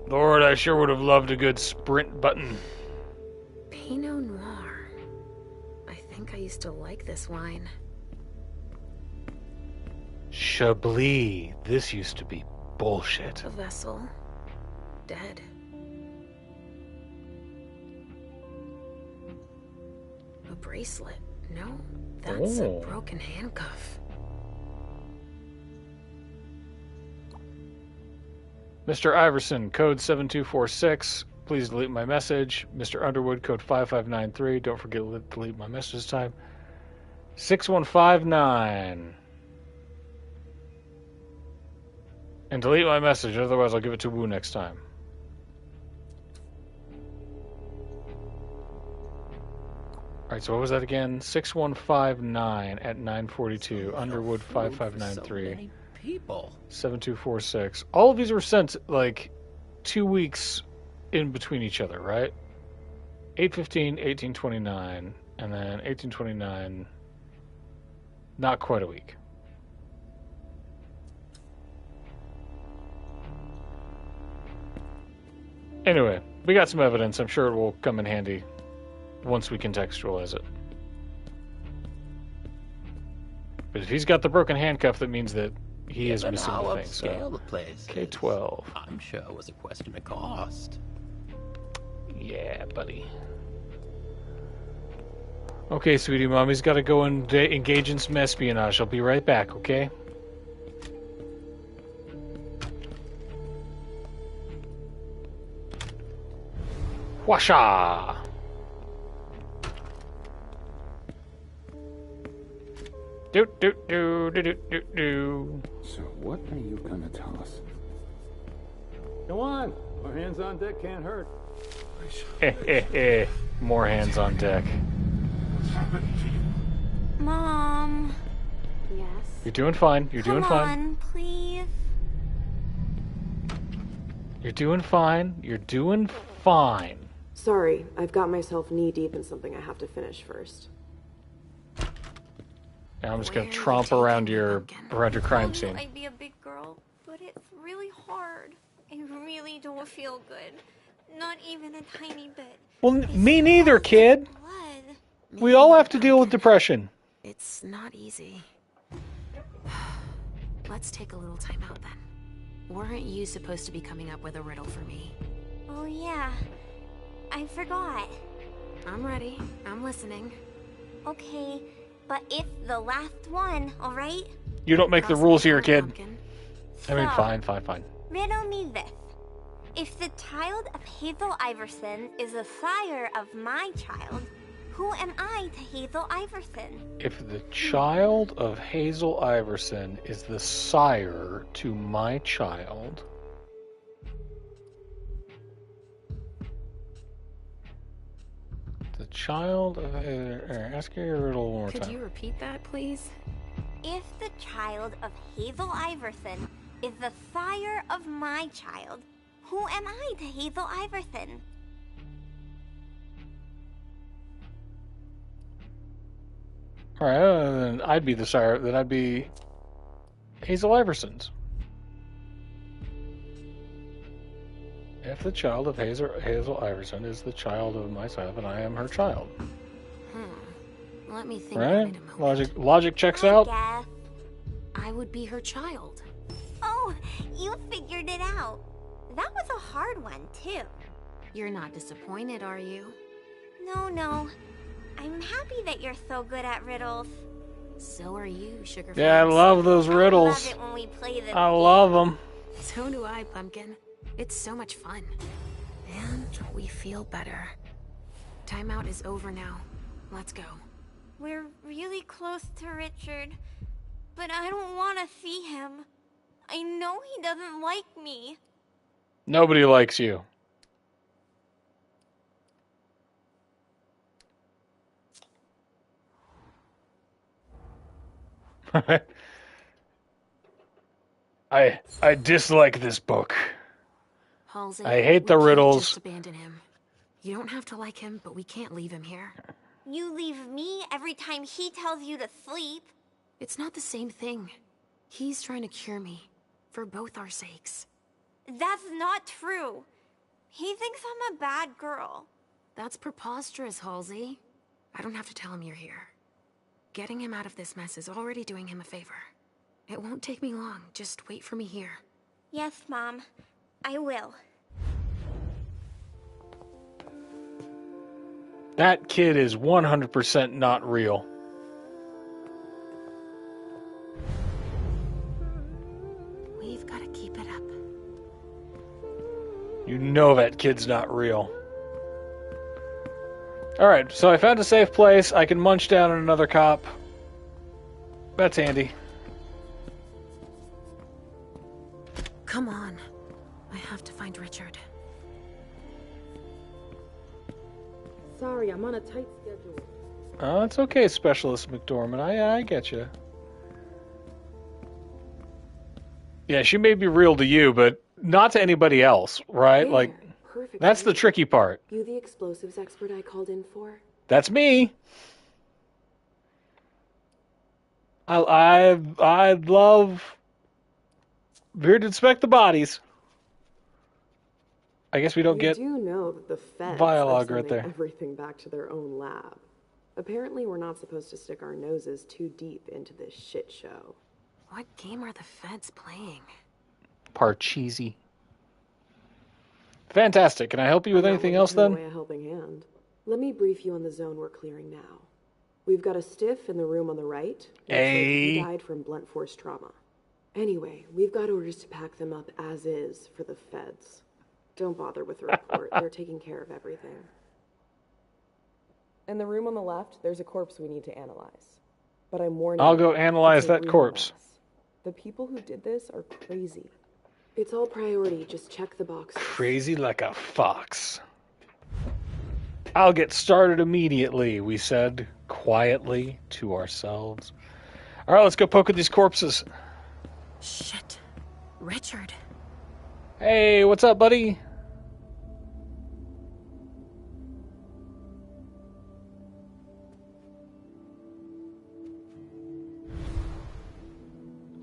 Lord, I sure would have loved a good sprint button. Pinot Noir. I think I used to like this wine. Chablis. This used to be bullshit. A vessel. Dead. A bracelet. No, that's a broken handcuff. Mr. Iverson, code 7246. Please delete my message. Mr. Underwood, code 5593. Don't forget to delete my message this time. 6159. And delete my message, otherwise I'll give it to Wu next time. Alright, so what was that again? 6159 at 942. Underwood 5593. People. 7246. All of these were sent like 2 weeks in between each other, right? 815, 1829, and then 1829, not quite a week. Anyway, we got some evidence. I'm sure it will come in handy once we contextualize it. But if he's got the broken handcuff, that means that he is missing the thing. So The place K12. I'm sure it was a question of cost. Yeah, buddy. Okay, sweetie, mommy's got to go and engage in some espionage. I'll be right back, okay? Washa! Do do do do do do do. So what are you gonna tell us? Come on. More hands on deck can't hurt. More hands on deck. Mom. Yes? You're doing fine. You're doing fine. Come on, please. You're doing fine. You're doing fine. Sorry, I've got myself knee-deep in something I have to finish first. Now I'm just gonna tromp around your crime scene. I'd be a big girl, but it's really hard. I really don't feel good. Not even a tiny bit. Well, me neither, kid. We all have to deal with depression. It's not easy. Let's take a little time out then. Weren't you supposed to be coming up with a riddle for me? Oh yeah, I forgot. I'm ready. I'm listening. Okay, but if the last one, alright? You don't make the rules here, kid. I mean, So- fine. Riddle me this. If the child of Hazel Iverson is the sire of my child, who am I to Hazel Iverson? If the child of Hazel Iverson is the sire to my child, the child of ask your riddle one more Could time. you repeat that, please? If the child of Hazel Iverson is the sire of my child, who am I to Hazel Iverson? All right, then I'd be the sire. Then I'd be Hazel Iverson's. If the child of Hazel Iverson is the child of myself, and I am her child. Let me think Right? on it a moment. Logic checks out. Guess. I would be her child. Oh, you figured it out. That was a hard one, too. You're not disappointed, are you? No. I'm happy that you're so good at riddles. So are you, Sugarface. Yeah, I love those riddles. I love it when we play them. I love them. So do I, Pumpkin. It's so much fun. And we feel better. Timeout is over now. Let's go. We're really close to Richard, but I don't want to see him. I know he doesn't like me. Nobody likes you. I dislike this book. Halsey, I hate we the can't riddles. just abandon him. You don't have to like him, but we can't leave him here. You leave me every time he tells you to sleep. It's not the same thing. He's trying to cure me, for both our sakes. That's not true. He thinks I'm a bad girl. That's preposterous, Halsey. I don't have to tell him you're here. Getting him out of this mess is already doing him a favor. It won't take me long. Just wait for me here. Yes, Mom. I will. That kid is 100% not real. We've got to keep it up. You know that kid's not real. Alright, so I found a safe place. I can munch down on another cop. That's handy. Come on. I have to find Richard. Sorry, I'm on a tight schedule. Oh, it's okay, Specialist McDormand. I get you. Yeah, she may be real to you, but not to anybody else, right? There, Like, perfect. that's the tricky part. You the explosives expert I called in for? That's me. I love Bearded inspect the bodies. I guess we don't get You do know that the feds dialogue are right sending there. everything back to their own lab. Apparently, we're not supposed to stick our noses too deep into this shit show. What game are the feds playing? Parcheesi. Fantastic. Can I help you with anything else Turn then? away a helping hand. Let me brief you on the zone we're clearing now. We've got a stiff in the room on the right. Looks like he died from blunt force trauma. Anyway, we've got orders to pack them up as is for the feds. Don't bother with the report. They're taking care of everything. In the room on the left, there's a corpse we need to analyze. But I'm warning I'll you, go analyze it's a that real corpse. mess. The people who did this are crazy. It's all priority. Just check the box. Crazy like a fox. I'll get started immediately, we said quietly to ourselves. All right, let's go poke at these corpses. Shit. Richard. Hey, what's up, buddy?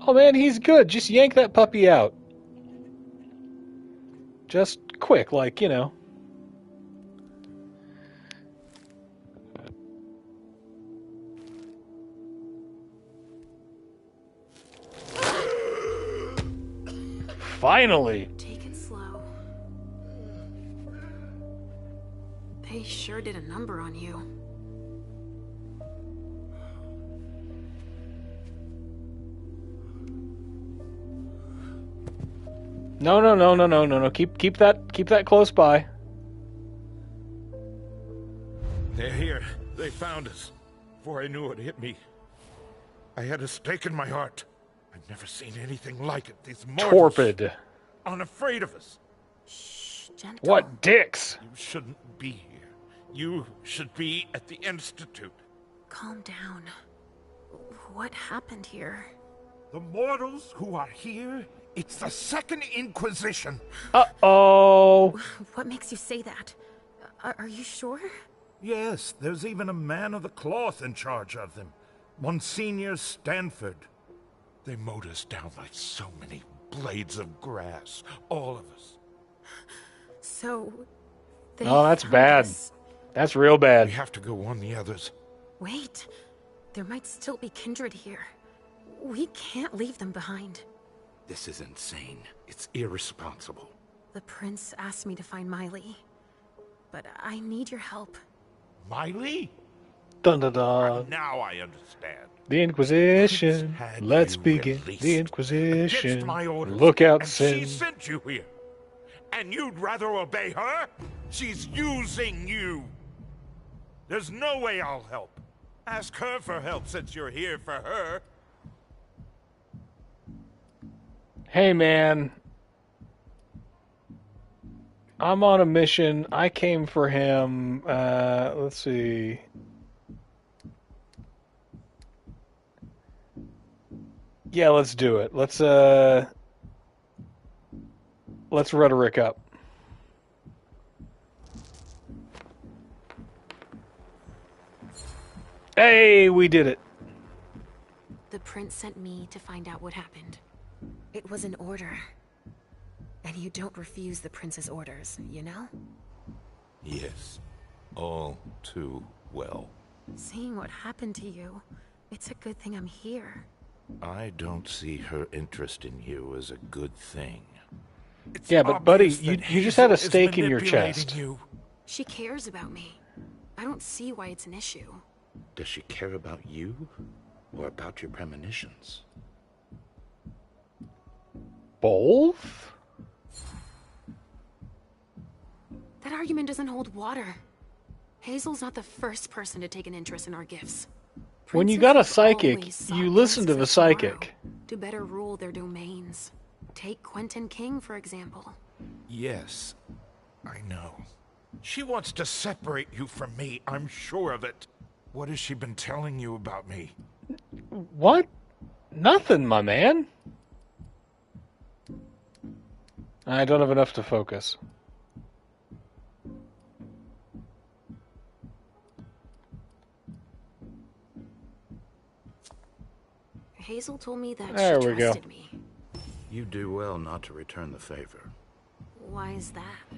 Oh man, he's good. Just yank that puppy out. Just quick, like, you know. Finally. Take it slow. They sure did a number on you. No. Keep that close by. They're here. They found us. Before I knew it hit me, I had a stake in my heart. I've never seen anything like it. These mortals Torpid. unafraid of us. Shh, gentle. What dicks? You shouldn't be here. You should be at the Institute. Calm down. What happened here? The mortals who are here, it's the Second Inquisition. Uh-oh. What makes you say that? Are you sure? Yes, there's even a man of the cloth in charge of them. Monsignor Stanford. They mowed us down like so many blades of grass. All of us. So... they Oh, that's found bad. us. That's real bad. We have to go warn the others. Wait. There might still be kindred here. We can't leave them behind. This is insane. It's irresponsible. The prince asked me to find Miley. But I need your help. Miley? Dun dun dun. Now I understand. The Inquisition. Had Let's you begin. released The Inquisition. Against my orders. Look out, and sin. she sent you here. And you'd rather obey her? She's using you. There's no way I'll help. Ask her for help since you're here for her. Hey, man. I'm on a mission. I came for him. Let's see. Yeah, let's do it. Let's rhetoric up. Hey, we did it. The prince sent me to find out what happened. It was an order. And you don't refuse the prince's orders, you know? Yes. All too well. Seeing what happened to you, it's a good thing I'm here. I don't see her interest in you as a good thing. Yeah, but buddy, you just had a stake in your chest. She cares about me. I don't see why it's an issue. Does she care about you or about your premonitions? Both? That argument doesn't hold water. Hazel's not the first person to take an interest in our gifts. When you got a psychic, you listen to the psychic. To better rule their domains. Take Quentin King, for example. Yes, I know. She wants to separate you from me, I'm sure of it. What has she been telling you about me? What? Nothing, my man. I don't have enough to focus. Hazel told me that There she we go. trusted me. You do well not to return the favor. Why is that?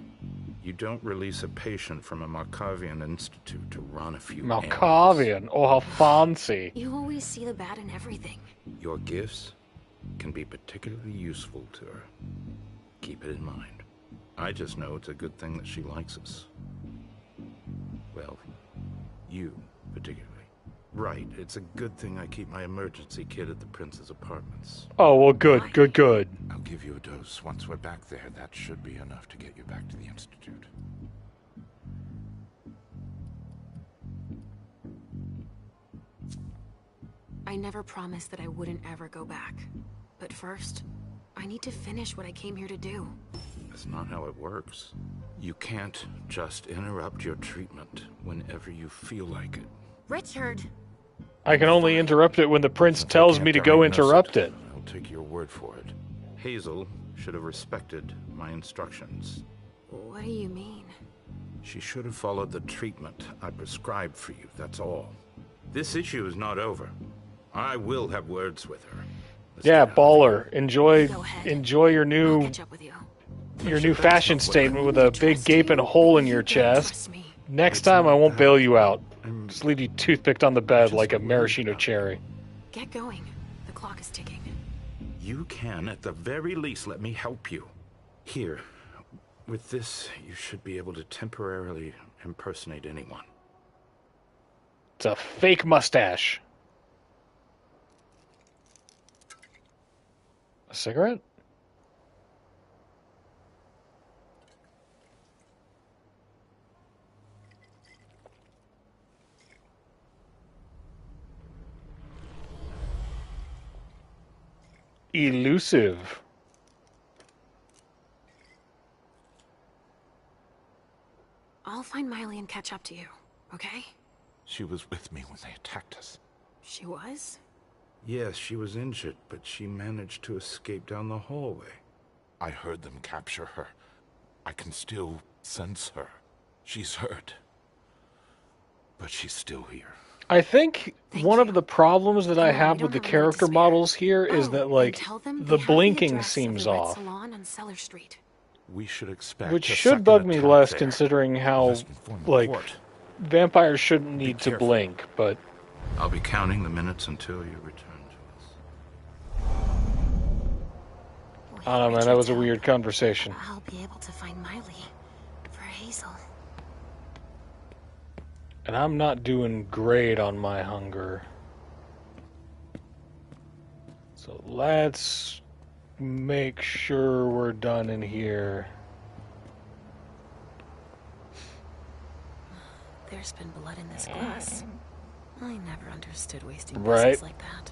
You don't release a patient from a Malkavian institute to run a few errands. Malkavian. Oh, how fancy. You always see the bad in everything. Your gifts can be particularly useful to her. Keep it in mind. I just know it's a good thing that she likes us. Well, you particularly. Right, it's a good thing I keep my emergency kit at the prince's apartments. Oh, well, good. I'll give you a dose once we're back there. That should be enough to get you back to the institute. I never promised that I wouldn't ever go back. But first, I need to finish what I came here to do. That's not how it works. You can't just interrupt your treatment whenever you feel like it. Richard! I can only interrupt it when the prince tells me to go interrupt it. I'll take your word for it. Hazel should have respected my instructions. What do you mean? She should have followed the treatment I prescribed for you, that's all. This issue is not over. I will have words with her. Yeah, baller. Enjoy your new fashion statement with a big gaping hole in your chest. Next time I won't bail you out. Just leave you toothpicked on the bed like a maraschino cherry. Get going. The clock is ticking. You can, at the very least, let me help you. Here, with this, you should be able to temporarily impersonate anyone. It's a fake mustache. A cigarette? Elusive. I'll find Miley and catch up to you, okay? She was with me when they attacked us. She was? Yes, she was injured, but she managed to escape down the hallway. I heard them capture her. I can still sense her. She's hurt. But she's still here. I think one of the problems that I have with the character models here is that, like, the blinking seems off. We should expect Which should bug me less considering how, like, vampires shouldn't need to blink, but... I'll be counting the minutes until you return to us. I don't know, man, that was a weird conversation. I'll be able to find Miley for Hazel. And I'm not doing great on my hunger. So let's make sure we're done in here. There's been blood in this glass. I never understood wasting Right. pieces like that.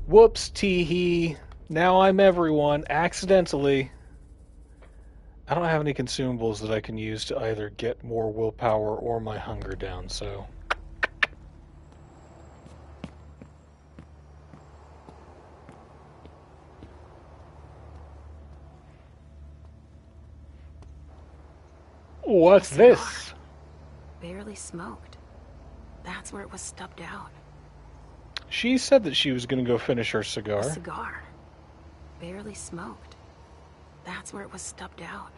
Whoops, tee-hee. Now I'm everyone, accidentally. I don't have any consumables that I can use to either get more willpower or my hunger down, so... What's this? Barely smoked. That's where it was stubbed out. She said that she was going to go finish her cigar. A cigar. Barely smoked. That's where it was stubbed out.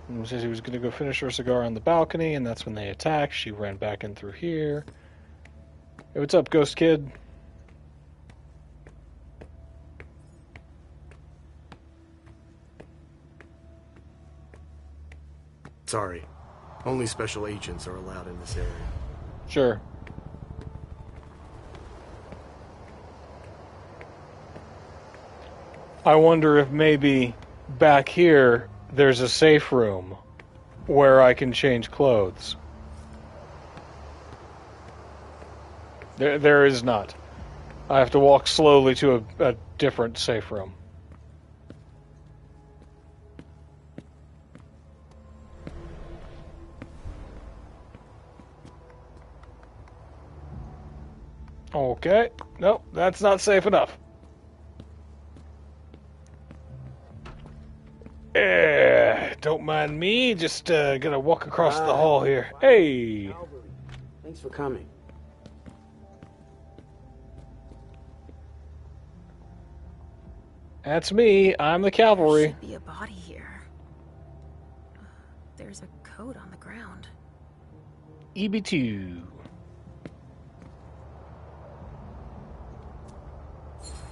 And says he was going to go finish her cigar on the balcony, and that's when they attacked. She ran back in through here. Hey, what's up, Ghost Kid? Sorry. Only special agents are allowed in this area. Sure. I wonder if maybe back here there's a safe room where I can change clothes. There is not. I have to walk slowly to a different safe room. Okay. Nope, that's not safe enough. Don't mind me, just gonna walk across the hall here. Hey! Thanks for coming. That's me, I'm the cavalry. There should be a body here. There's a coat on the ground. EB2.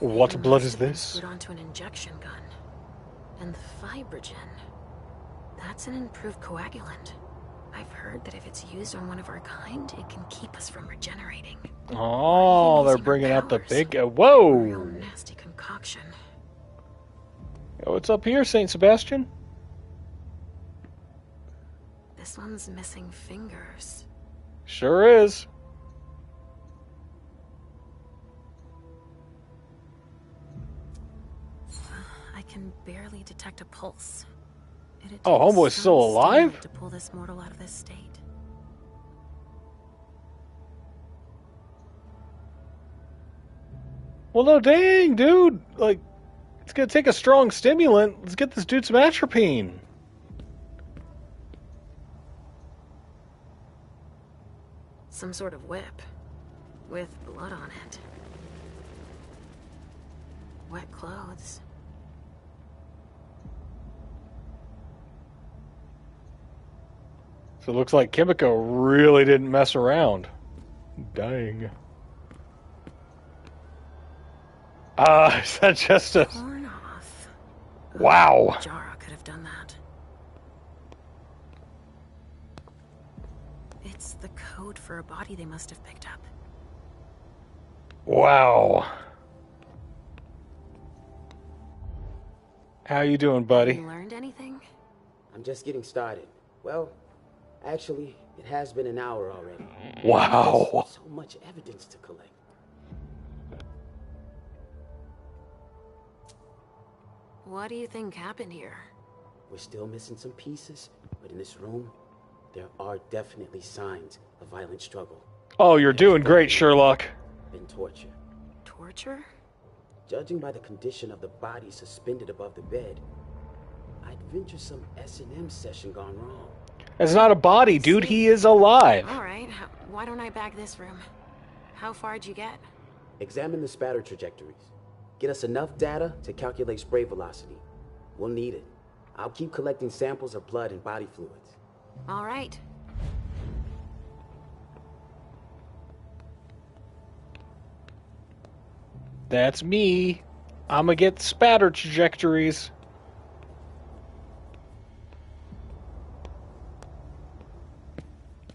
What blood is this? Put onto an injection gun. And the fibrogen. That's an improved coagulant. I've heard that if it's used on one of our kind, it can keep us from regenerating. Oh, they're bringing out the big... whoa! Real nasty concoction. Oh, what's up here, St. Sebastian? This one's missing fingers. Sure is. I can barely detect a pulse. Oh, homeboy's still alive? To pull this mortal out of this state. Well, no, dang, dude. Like, it's gonna take a strong stimulant. Let's get this dude some atropine. Some sort of whip. With blood on it. Wet clothes. So it looks like Kimiko really didn't mess around. Dang. Is that just a... Torn off. Wow. Jara could have done that. It's the code for a body they must have picked up. Wow. How you doing, buddy? You learned anything? I'm just getting started. Well, actually, it has been an hour already. Wow. There's so much evidence to collect. What do you think happened here? We're still missing some pieces, but in this room, there are definitely signs of violent struggle. Oh, you're doing great, Sherlock. And torture. Torture? Judging by the condition of the body suspended above the bed, I'd venture some S&M session gone wrong. It's not a body, dude. He is alive. All right. Why don't I bag this room? How far'd you get? Examine the spatter trajectories. Get us enough data to calculate spray velocity. We'll need it. I'll keep collecting samples of blood and body fluids. All right. That's me. I'ma get spatter trajectories.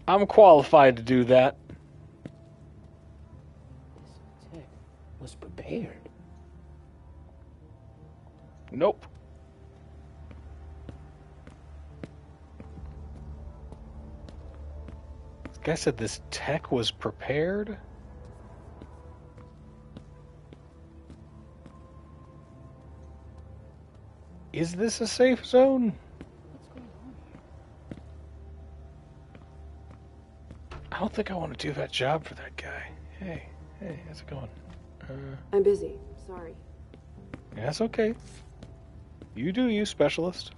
I'm qualified to do that. This tech was prepared. Nope. This guy said this tech was prepared? Is this a safe zone? I don't think I want to do that job for that guy. Hey, how's it going? I'm busy. Sorry. Yeah, that's okay. You do you, specialist.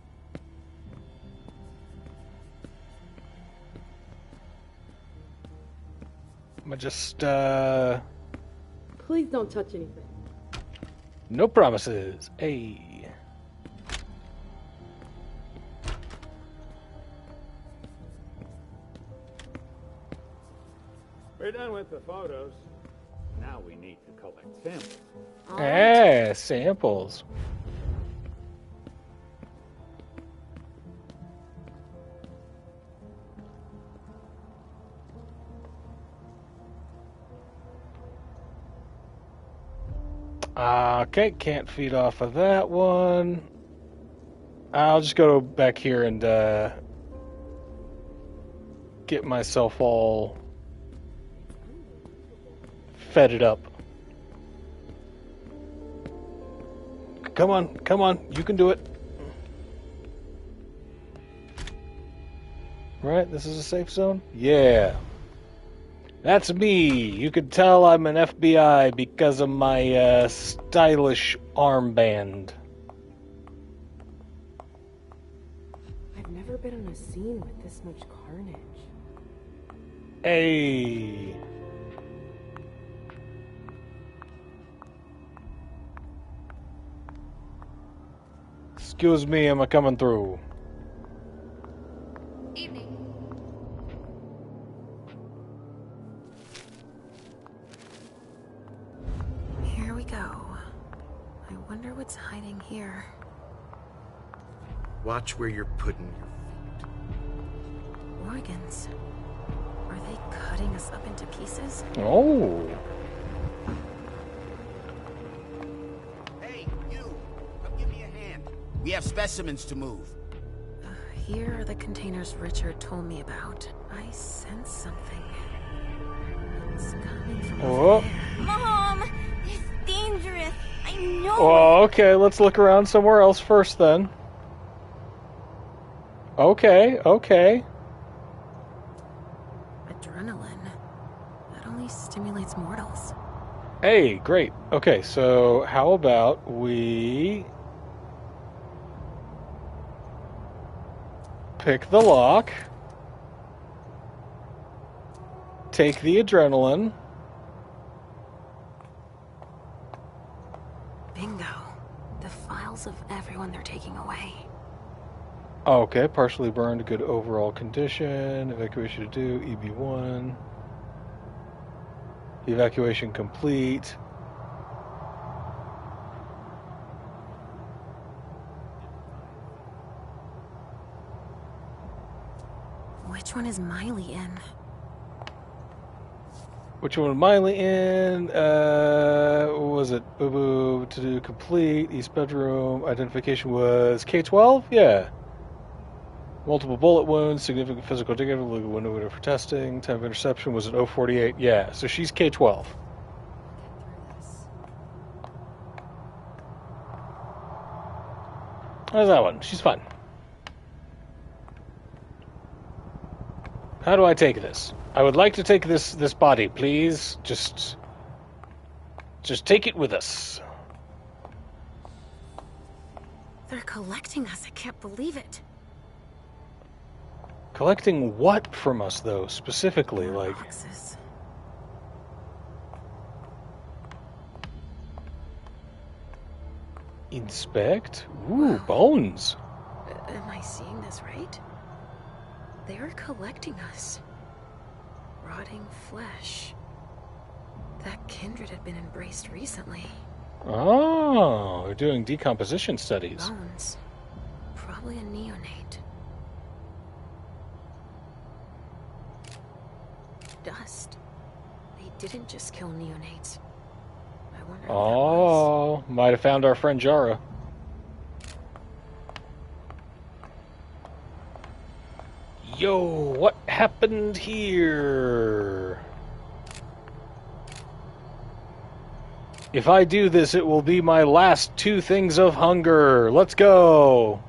I'm gonna just, Please don't touch anything. no promises. Hey. We're done with the photos. Now we need to collect samples. Ah, samples. Okay, can't feed off of that one. I'll just go back here and get myself all fed it up. Come on, you can do it. Right, this is a safe zone? Yeah. That's me. You can tell I'm an FBI because of my stylish armband. I've never been on a scene with this much carnage. Hey. Excuse me, am I coming through? Evening. Here we go. I wonder what's hiding here. Watch where you're putting your Organs. Are they cutting us up into pieces? Oh. Hey, you! Come give me a hand. We have specimens to move. Here are the containers Richard told me about. I sense something. It's coming from over there. Mom! It's dangerous. I know. Well, okay, let's look around somewhere else first then. Okay. Adrenaline. That only stimulates mortals. Hey, great. Okay, so how about we pick the lock, take the adrenaline. Bingo. The files of everyone they're taking away. Okay, partially burned, good overall condition. Evacuation to do, EB1. Evacuation complete. Which one is Miley in? Which one was Miley in? What was it? Boo Boo to do complete. East bedroom. Identification was K-12? Yeah. Multiple bullet wounds, significant physical damage, legal window for testing. Time of interception was at 048. Yeah, so she's K-12. How's that one? She's fun. How do I take this? I would like to take this body, please. Just take it with us. They're collecting us. I can't believe it. Collecting what from us, though, specifically? Like, Boxes. inspect? Ooh, bones. Am I seeing this right? They're collecting us. Rotting flesh. That kindred had been embraced recently. Oh, they're doing decomposition studies. Bones. Probably a neonate. Dust. They didn't just kill neonates. I wonder who that was. Oh, might have found our friend Jara. Yo, what happened here? If I do this, it will be my last 2 things of hunger. Let's go.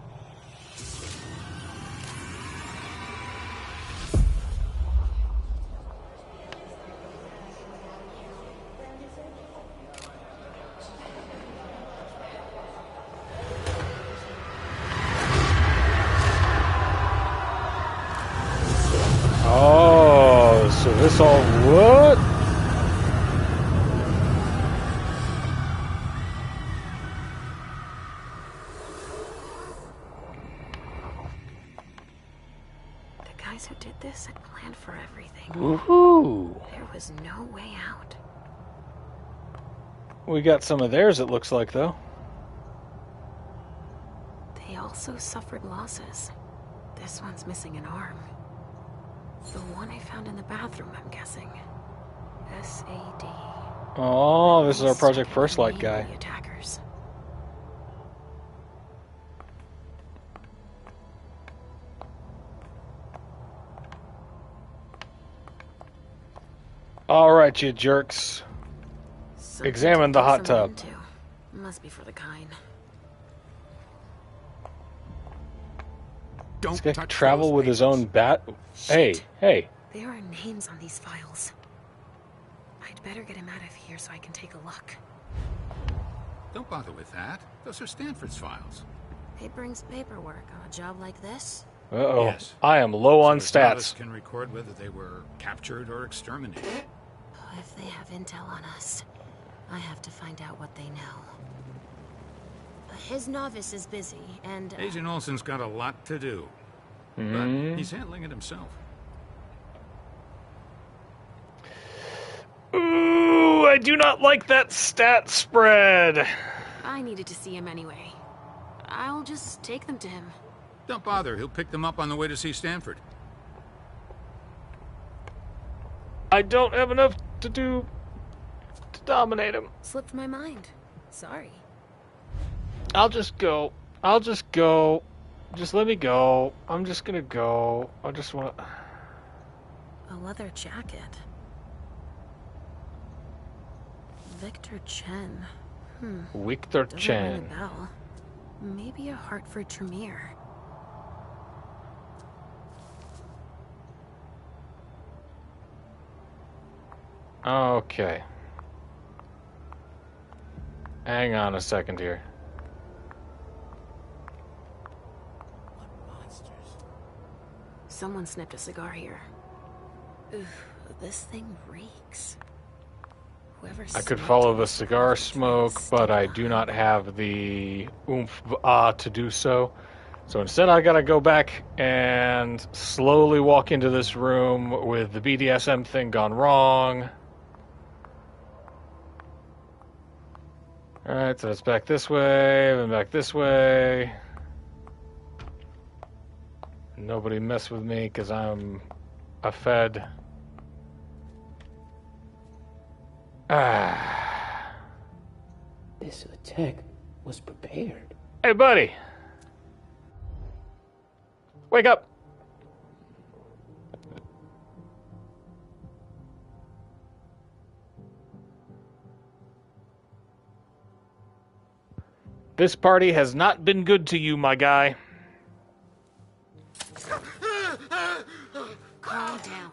Oh, so this all what? The guys who did this had planned for everything. Woohoo! There was no way out. We got some of theirs, it looks like, though. They also suffered losses. This one's missing an arm. The one I found in the bathroom, I'm guessing. SAD. Oh, this is our Project First Light guy. The attackers. All right, you jerks. Something Examine to the put hot someone tub. into. Must be for the kind. This guy could travel with his own bat. Hey, hey. There are names on these files. I'd better get him out of here so I can take a look. Don't bother with that. Those are Stanford's files. It brings paperwork on a job like this. Uh-oh. Yes. I am low on So none of us stats. can record whether they were captured or exterminated. If they have intel on us, I have to find out what they know. His novice is busy, and... Agent Olson's got a lot to do. Mhm. But he's handling it himself. Ooh, I do not like that stat spread. I needed to see him anyway. I'll just take them to him. Don't bother. He'll pick them up on the way to see Stanford. I don't have enough to do to dominate him. Slipped my mind. Sorry. I'll just go. I'll just go. Just let me go. I'm just gonna go. I just want to... A leather jacket. Victor Chen. Victor Doesn't Chen. ring a bell. Maybe a Hartford Tremere. Okay. Hang on a second here. Someone snipped a cigar here. Ugh, this thing reeks. Whoever I could smoked follow it the was cigar probably smoke, but I do not have the oomph to do so. So instead I gotta go back and slowly walk into this room with the BDSM thing gone wrong. Alright, so it's back this way, then back this way. Nobody mess with me because I'm a fed. This attack was prepared. Hey, buddy. Wake up. This party has not been good to you, my guy. Calm down.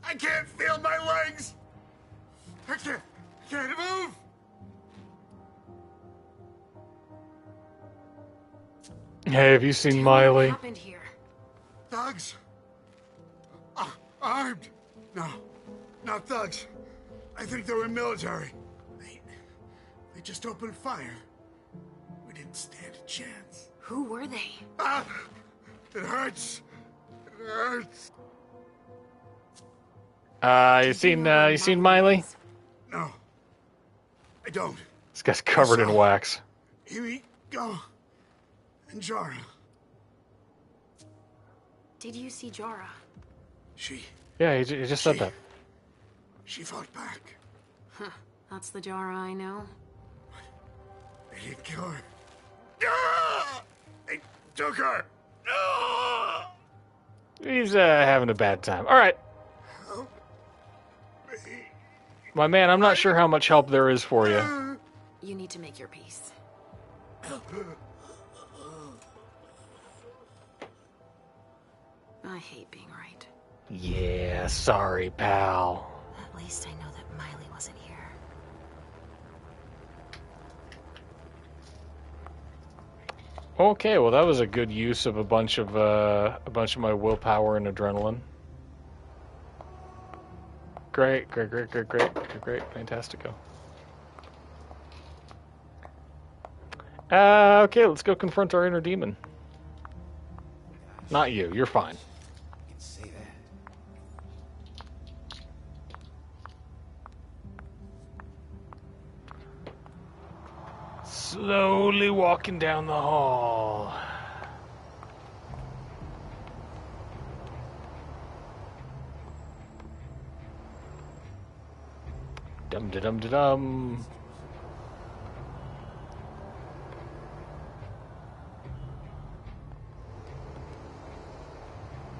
I can't feel my legs. I can't move. Hey, have you seen Miley? What happened here? Thugs. Armed. No, not thugs. I think they were military. They just opened fire. We didn't stand a chance. Who were they? It hurts. It hurts. You seen Miley? No, I don't. This guy's covered in wax. Go. And Jara. Did you see Jara? Yeah, he just said that. She fought back. Huh. That's the Jara I know. They didn't kill her. Ah! They took her. Ah! He's having a bad time. All right. My man, I'm not sure how much help there is for you. You need to make your peace. I hate being right. Yeah, sorry, pal. At least I know that Miley wasn't here. Okay, well that was a good use of a bunch of my willpower and adrenaline. Great, fantastico. Okay, let's go confront our inner demon. Not you, you're fine. I can say that. Slowly walking down the hall. Dum-da-dum-da-dum.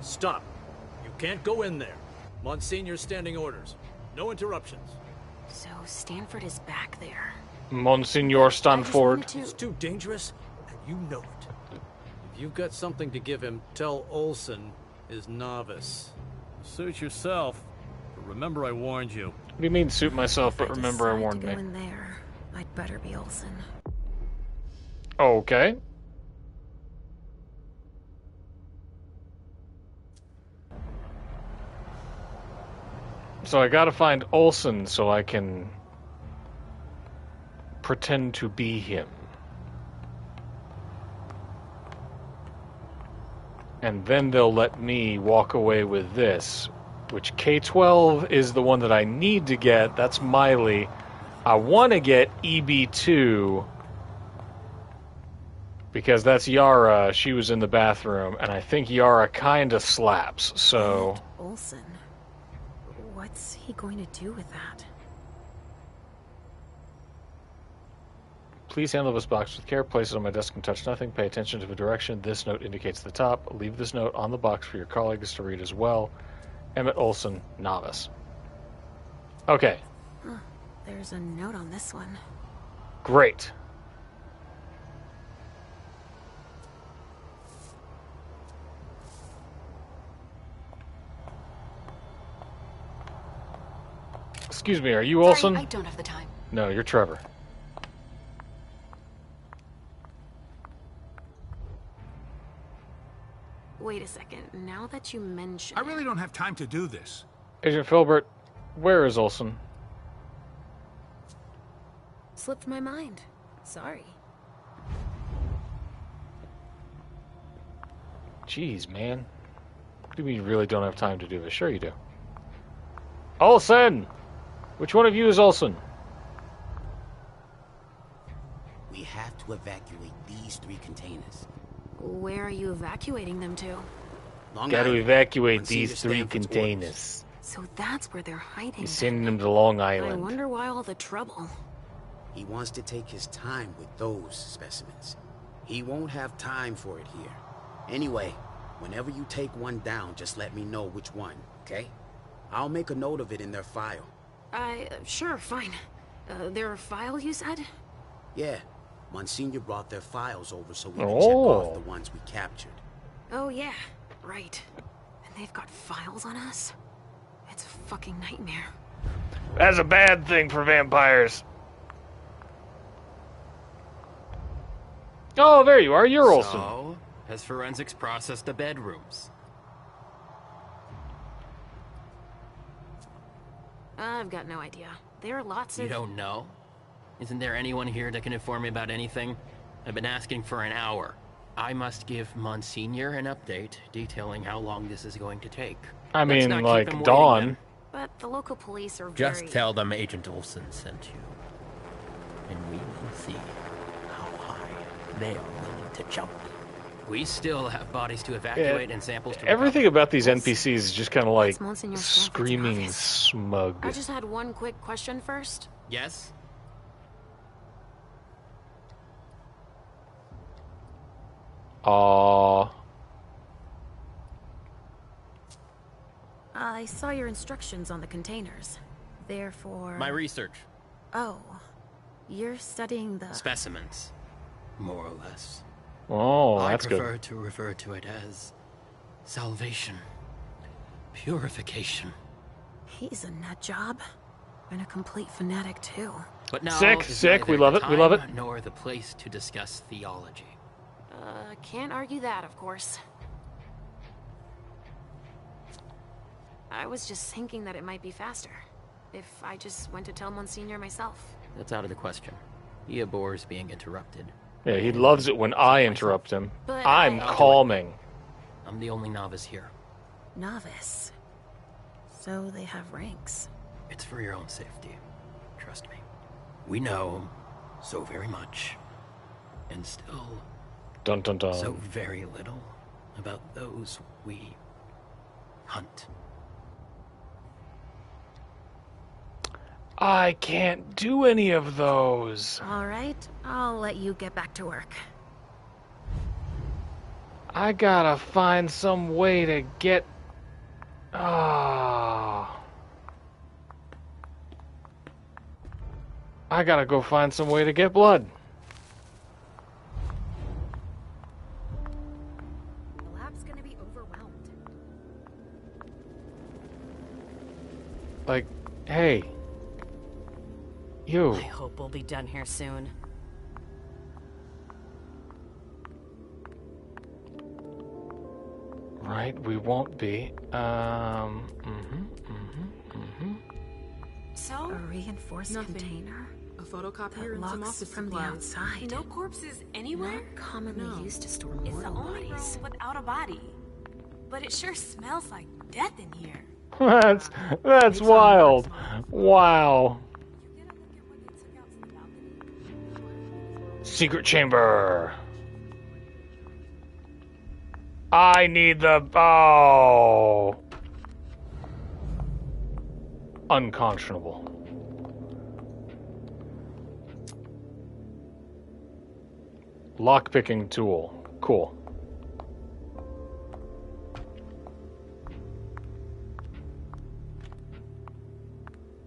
Stop. You can't go in there. Monsignor's standing orders. No interruptions. So Stanford is back there. Monsignor Stanford. It's too dangerous, and you know it. If you've got something to give him, tell Olson is novice. Suit yourself, but remember I warned you. What do you mean, suit myself, but remember I warned me? Go in there. I'd better be Olson. Okay. So I gotta find Olson so I can pretend to be him. And then they'll let me walk away with this, which K-12 is the one that I need to get. That's Miley. I want to get EB2 because that's Yara. She was in the bathroom, and I think Yara kind of slaps, so... Olson. What's he going to do with that? Please handle this box with care. Place it on my desk and touch nothing. Pay attention to the direction this note indicates the top. Leave this note on the box for your colleagues to read as well. Emmett Olson, novice. Okay. Huh. There's a note on this one. Great. Excuse me, are you Olson? Sorry, I don't have the time. No, you're Trevor. Wait a second. Now that you mention I really don't have time to do this. Agent Filbert, where is Olson? Slipped my mind. Sorry. Jeez, man. What do you mean you really don't have time to do this? Sure you do. Olson! Which one of you is Olson? We have to evacuate these 3 containers. Where are you evacuating them to? Got to evacuate these 3 containers. So that's where they're hiding. He's sending them to Long Island. I wonder why all the trouble. He wants to take his time with those specimens. He won't have time for it here. Anyway, whenever you take one down, just let me know which one, okay? I'll make a note of it in their file. Sure, fine. Their file, you said? Yeah. Monsignor brought their files over so we can check off the ones we captured. Oh, yeah. Right. And they've got files on us? It's a fucking nightmare. That's a bad thing for vampires. Oh, there you are. You're Olson. So, has forensics processed the bedrooms? I've got no idea. There are lots of... You don't know? Isn't there anyone here that can inform me about anything? I've been asking for an hour. I must give Monsignor an update detailing how long this is going to take. I mean, like, Dawn. But the local police are Just very... tell them Agent Olson sent you. And we will see how high they are willing to jump. We still have bodies to evacuate and samples to Everything recover. about these NPCs is just kind of like Monsignor screaming office. smug. I just had one quick question first. Yes? I saw your instructions on the containers. Therefore... My research. Oh. You're studying the... Specimens. More or less. Oh, that's good. I prefer to refer to it as... salvation. Purification. He's a nut job. And a complete fanatic, too. But now sick. We love it. We love it. Nor the place to discuss theology. Can't argue that, of course. I was just thinking that it might be faster if I just went to tell Monsignor myself. That's out of the question. He abhors being interrupted. Yeah, he loves it when I interrupt him. But I'm calming. I'm the only novice here. Novice? So they have ranks. It's for your own safety. Trust me. We know so very much. And still... Dun dun dun. So very little about those we hunt. I can't do any of those. All right, I'll let you get back to work. I gotta find some way to get... I gotta go find some way to get blood. The lab's gonna be overwhelmed. Like, hey. You. I hope we'll be done here soon. Right, we won't be. So? A reinforced container? A photocopier and locks some office from the supplies. outside. No corpses anywhere? Not commonly used to store It's the mortal only bodies. room without a body. But it sure smells like death in here. That's wild. Wow. Secret chamber. I need the... Oh. Unconscionable. Lockpicking tool. Cool.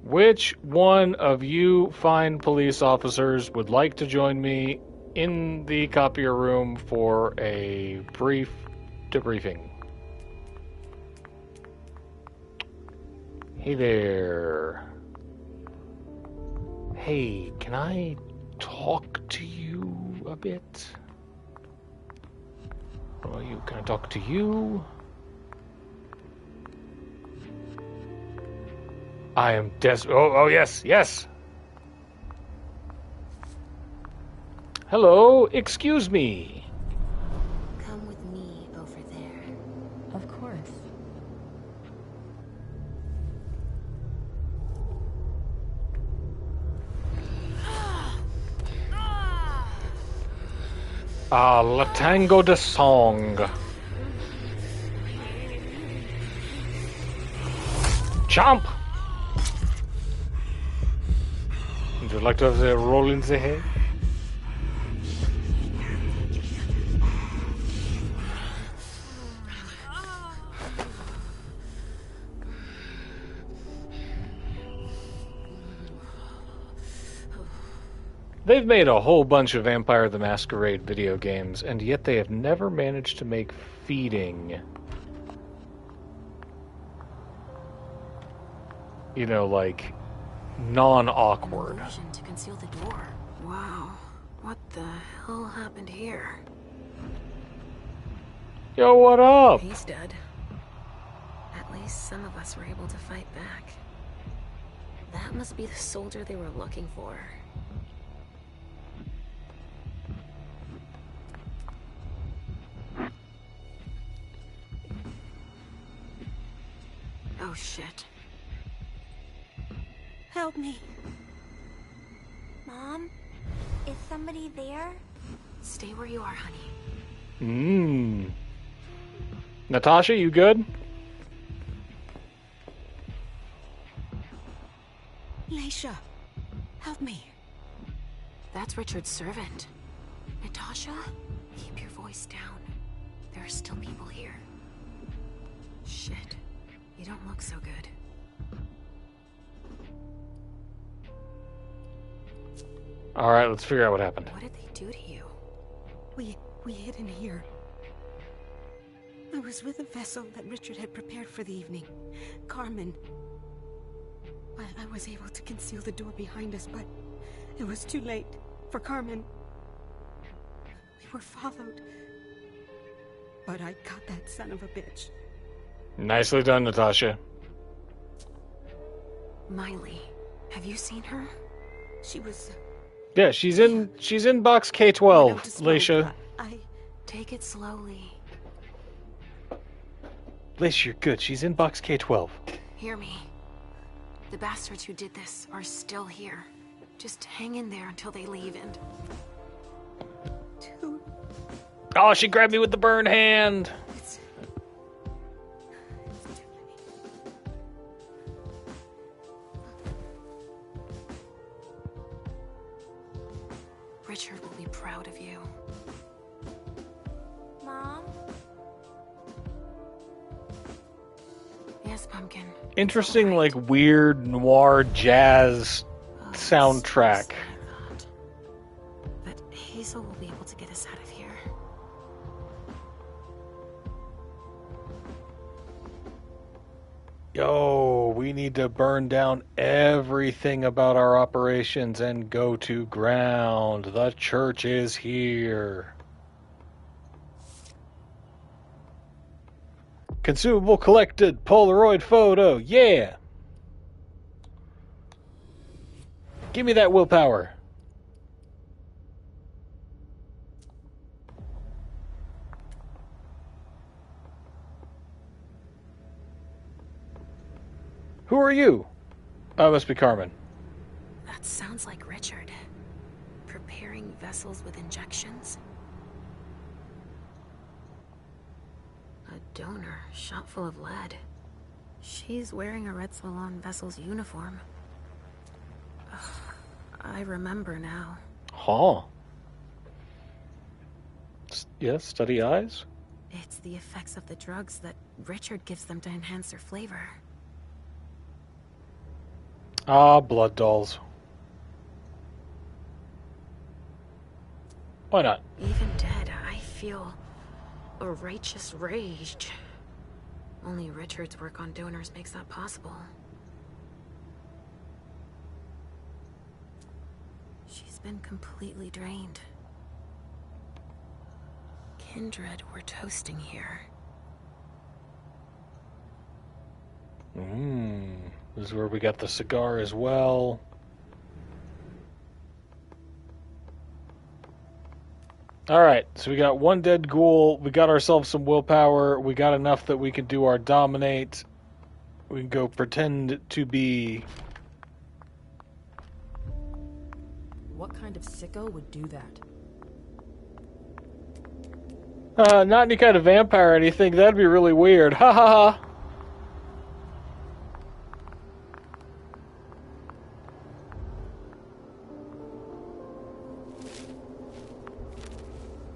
Which one of you fine police officers would like to join me in the copier room for a brief debriefing? Hey there. Hey, can I talk to you a bit? What about you? Can I talk to you? I am desperate. Oh, yes, yes. Hello, excuse me. Come with me over there. Of course. La Tango de Song. Chomp! Would you like to have the roll in the head? They've made a whole bunch of Vampire the Masquerade video games, and yet they have never managed to make feeding, you know, like, non-awkward. Illusion to conceal the door. Wow. What the hell happened here? Yo, what up? He's dead. At least some of us were able to fight back. That must be the soldier they were looking for. Oh shit. Help me. Mom? Is somebody there? Stay where you are, honey. Natasha, you good? Leisha, help me. That's Richard's servant. Natasha, keep your voice down. There are still people here. Shit. You don't look so good. All right, let's figure out what happened. What did they do to you? We hid in here. I was with a vessel that Richard had prepared for the evening. Carmen. I was able to conceal the door behind us, but it was too late for Carmen. We were followed. But I got that son of a bitch. Nicely done, Natasha. Miley, have you seen her? She was... Yeah, she's in box K-12, Leisha. Take it slowly. Leisha, you're good. She's in box K-12. Hear me. The bastards who did this are still here. Just hang in there until they leave and... Oh, she grabbed me with the burned hand. Richard will be proud of you. Mom? Yes, Pumpkin. Interesting, like, weird noir jazz soundtrack. But Hazel will be able to get us out of here. Yo, we need to burn down everything about our operations and go to ground. The church is here. Consumable collected. Polaroid photo. Yeah. Give me that willpower. Who are you? Oh, it must be Carmen. That sounds like Richard. Preparing vessels with injections? A donor, shot full of lead. She's wearing a Red Salon vessel's uniform. Ugh, I remember now. Huh. Yes, study eyes? It's the effects of the drugs that Richard gives them to enhance their flavor. Ah, blood dolls. Why not? Even dead, I feel a righteous rage. Only Richard's work on donors makes that possible. She's been completely drained. Kindred were toasting here. This is where we got the cigar as well. Alright, so we got one dead ghoul. We got ourselves some willpower. We got enough that we can do our dominate. We can go pretend to be... What kind of sicko would do that? Not any kind of vampire or anything. That'd be really weird. Ha ha ha.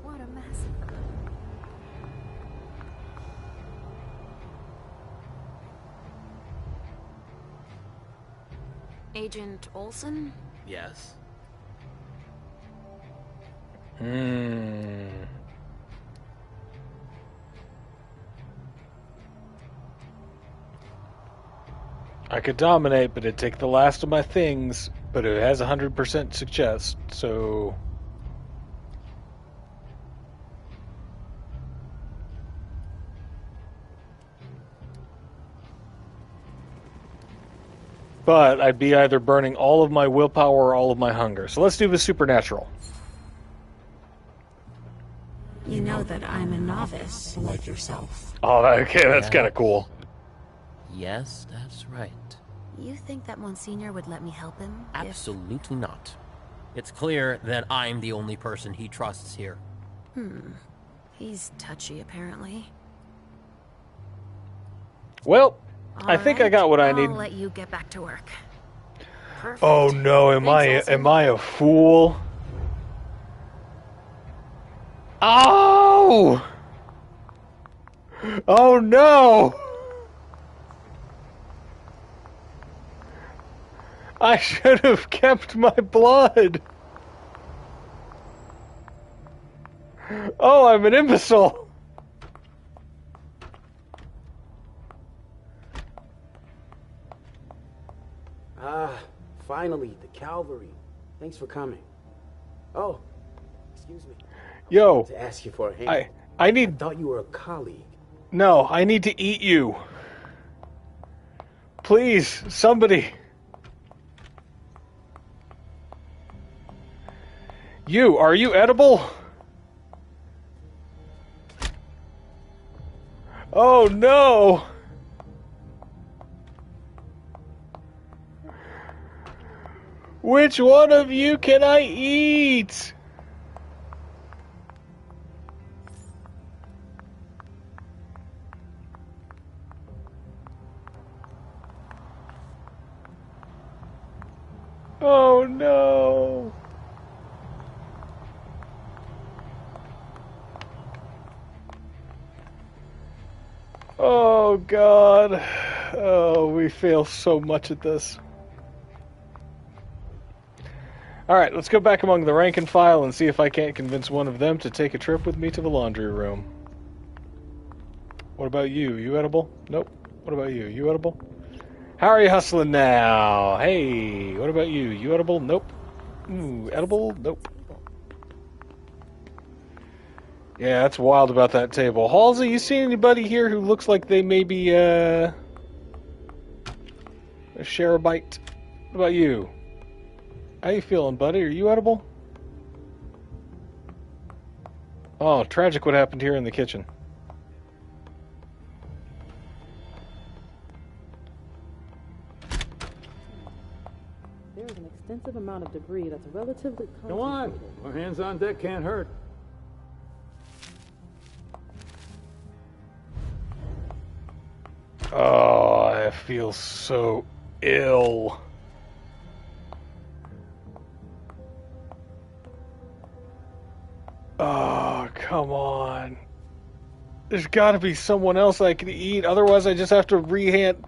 What a mess. Agent Olson? Yes. I could dominate, but it'd take the last of my things, but it has 100% success, so... But I'd be either burning all of my willpower or all of my hunger. So let's do the supernatural. You know that I'm a novice, like yourself. Oh, okay, that's kind of cool. Yes, that's right. You think that Monsignor would let me help him? Absolutely not. It's clear that I'm the only person he trusts here. He's touchy, apparently. Well, I think I got what I need. I'll let you get back to work. Perfect. Oh no, am I a fool? Oh! Oh no! I should have kept my blood. Oh, I'm an imbecile. Ah, finally, the cavalry. Thanks for coming. Oh, excuse me. Yo, To ask you for a hand. I need. I thought you were a colleague. No, I need to eat you. Please, somebody. You, are you edible? Oh no! Which one of you can I eat? Oh no! Oh God! Oh, we fail so much at this. Alright, let's go back among the rank and file and see if I can't convince one of them to take a trip with me to the laundry room. What about you? You edible? Nope. What about you? You edible? How are you hustling now? Hey, what about you? You edible? Nope. Ooh, edible? Nope. Yeah, that's wild about that table. Halsey, you see anybody here who looks like they may be, a share a bite? What about you? How you feeling, buddy? Are you edible? Oh, tragic what happened here in the kitchen. There's an extensive amount of debris that's relatively concentrated. Come on, more hands on deck can't hurt. Oh, I feel so ill. Oh, come on. There's got to be someone else I can eat. Otherwise, I just have to rehand.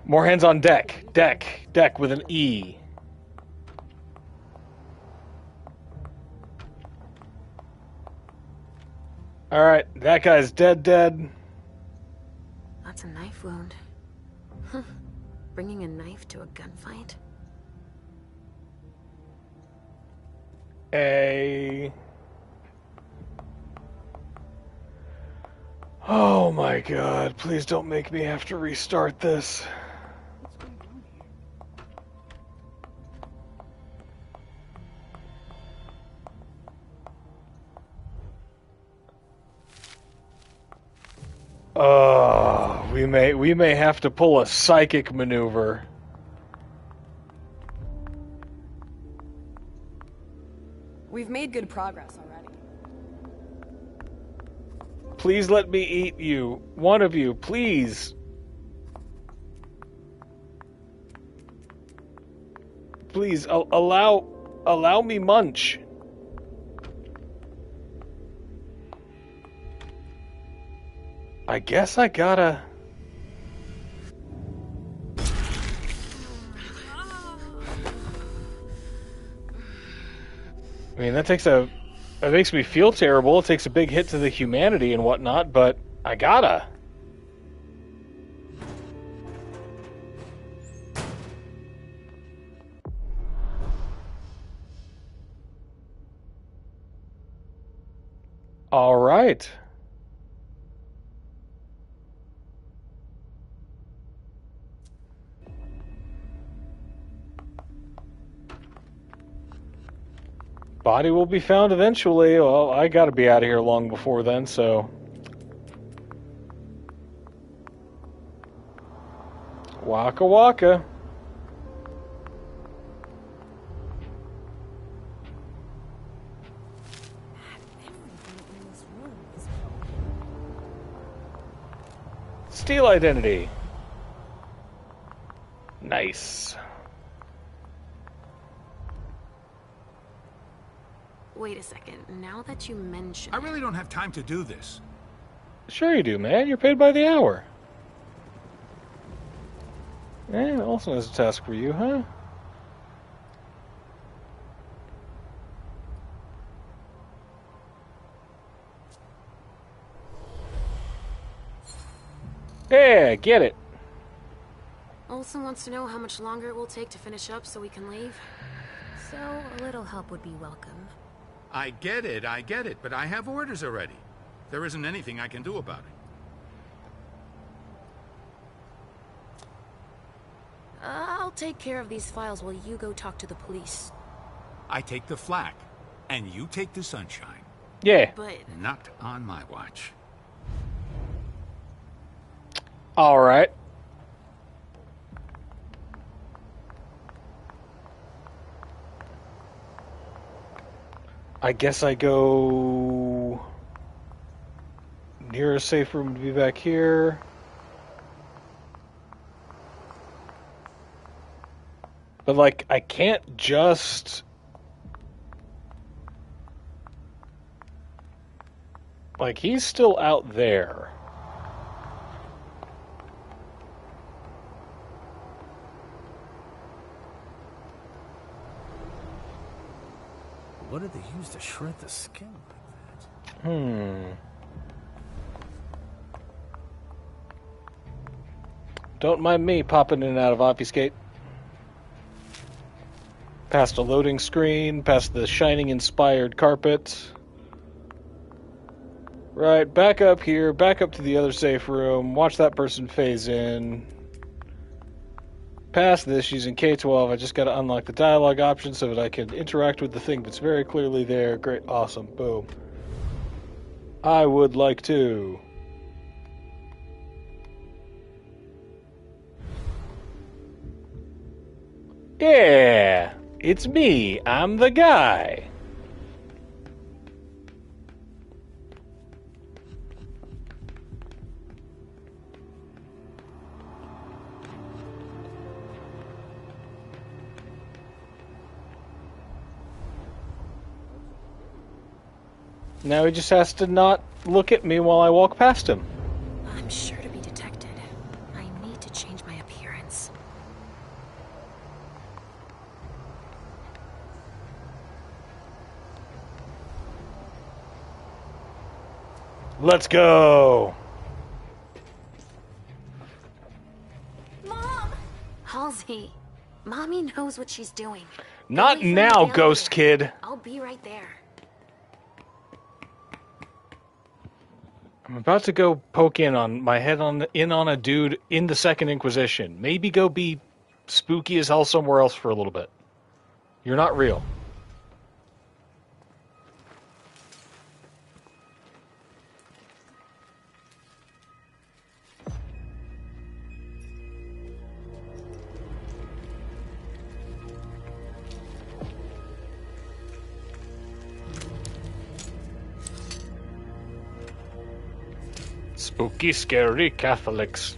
More hands on deck. Deck with an E. Alright, that guy's dead. That's a knife wound. Bringing a knife to a gunfight? Oh my God, please don't make me have to restart this. We may have to pull a psychic maneuver. We've made good progress already. Please let me eat you. One of you, please. Please, allow me munch. I guess I gotta... I mean, that makes me feel terrible. It takes a big hit to the humanity and whatnot, but I gotta. All right. Body will be found eventually. Well, I gotta be out of here long before then, so... Waka waka. Steal identity. Nice. Wait a second, now that you mention I really don't have time to do this. Sure you do, man. You're paid by the hour. Eh, also has a task for you, huh? Yeah, get it. Olsen wants to know how much longer it will take to finish up so we can leave. So, a little help would be welcome. I get it, but I have orders already. There isn't anything I can do about it. I'll take care of these files while you go talk to the police. I take the flak, and you take the sunshine. Yeah. But... Not on my watch. All right. I guess I go... Nearest safe room would be back here. But, like, I can't just... Like, he's still out there. What did they use to shred the skin like that? Don't mind me popping in and out of Obfuscate. Past a loading screen, past the shining inspired carpet. Right, back up here, back up to the other safe room, watch that person phase in. Past this, using K-12, I just gotta unlock the dialogue option so that I can interact with the thing that's very clearly there. Great, awesome, boom. I would like to. Yeah, it's me, I'm the guy. Now he just has to not look at me while I walk past him. I'm sure to be detected. I need to change my appearance. Let's go. Mom! Halsey, Mommy knows what she's doing. Not now, ghost kid. I'll be right there. I'm about to go poke in on my head on a dude in the Second Inquisition. Maybe go be spooky as hell somewhere else for a little bit. You're not real. Spooky, scary Catholics.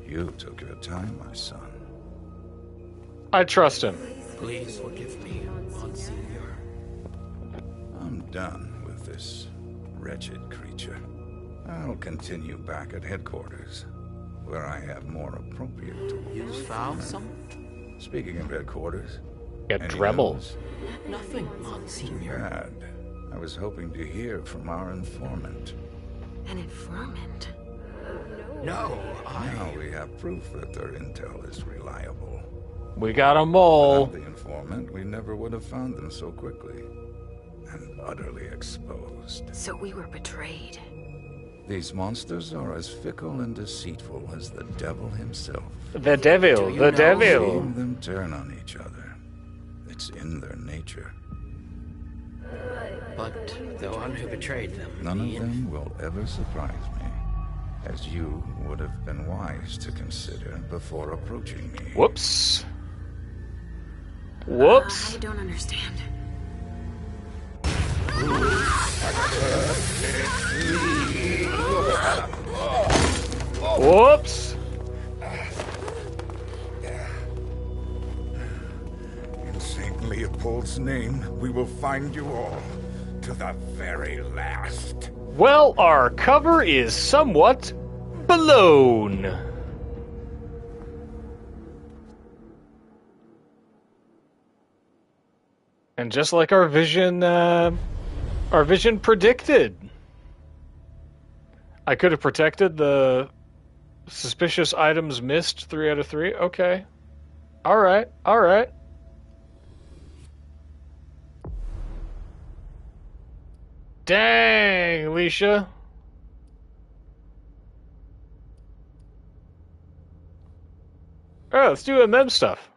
You took your time, my son. I trust him. Please forgive me, Monsignor. I'm done with this wretched creature. I'll continue back at headquarters, where I have more appropriate tools. You found some? Speaking of headquarters... Get Dremel. Nothing, Monsignor. Bad. I was hoping to hear from our informant. An informant? No, Now we have proof that their intel is reliable. We got a mole. Without the informant, we never would have found them so quickly. And utterly exposed. So we were betrayed. These monsters are as fickle and deceitful as the devil himself. The devil, the devil. Seeing them turn on each other. It's in their nature. But the one who betrayed them... None of them will ever surprise me, as you would have been wise to consider before approaching me. Whoops. Whoops. I don't understand. Whoops. In St. Leopold's name, we will find you all, to the very last. Well, our cover is somewhat blown. And just like our vision Our vision predicted. I could have protected the suspicious items missed 3 out of 3. Okay. All right. All right. Dang, Alicia. All right, let's do MM stuff.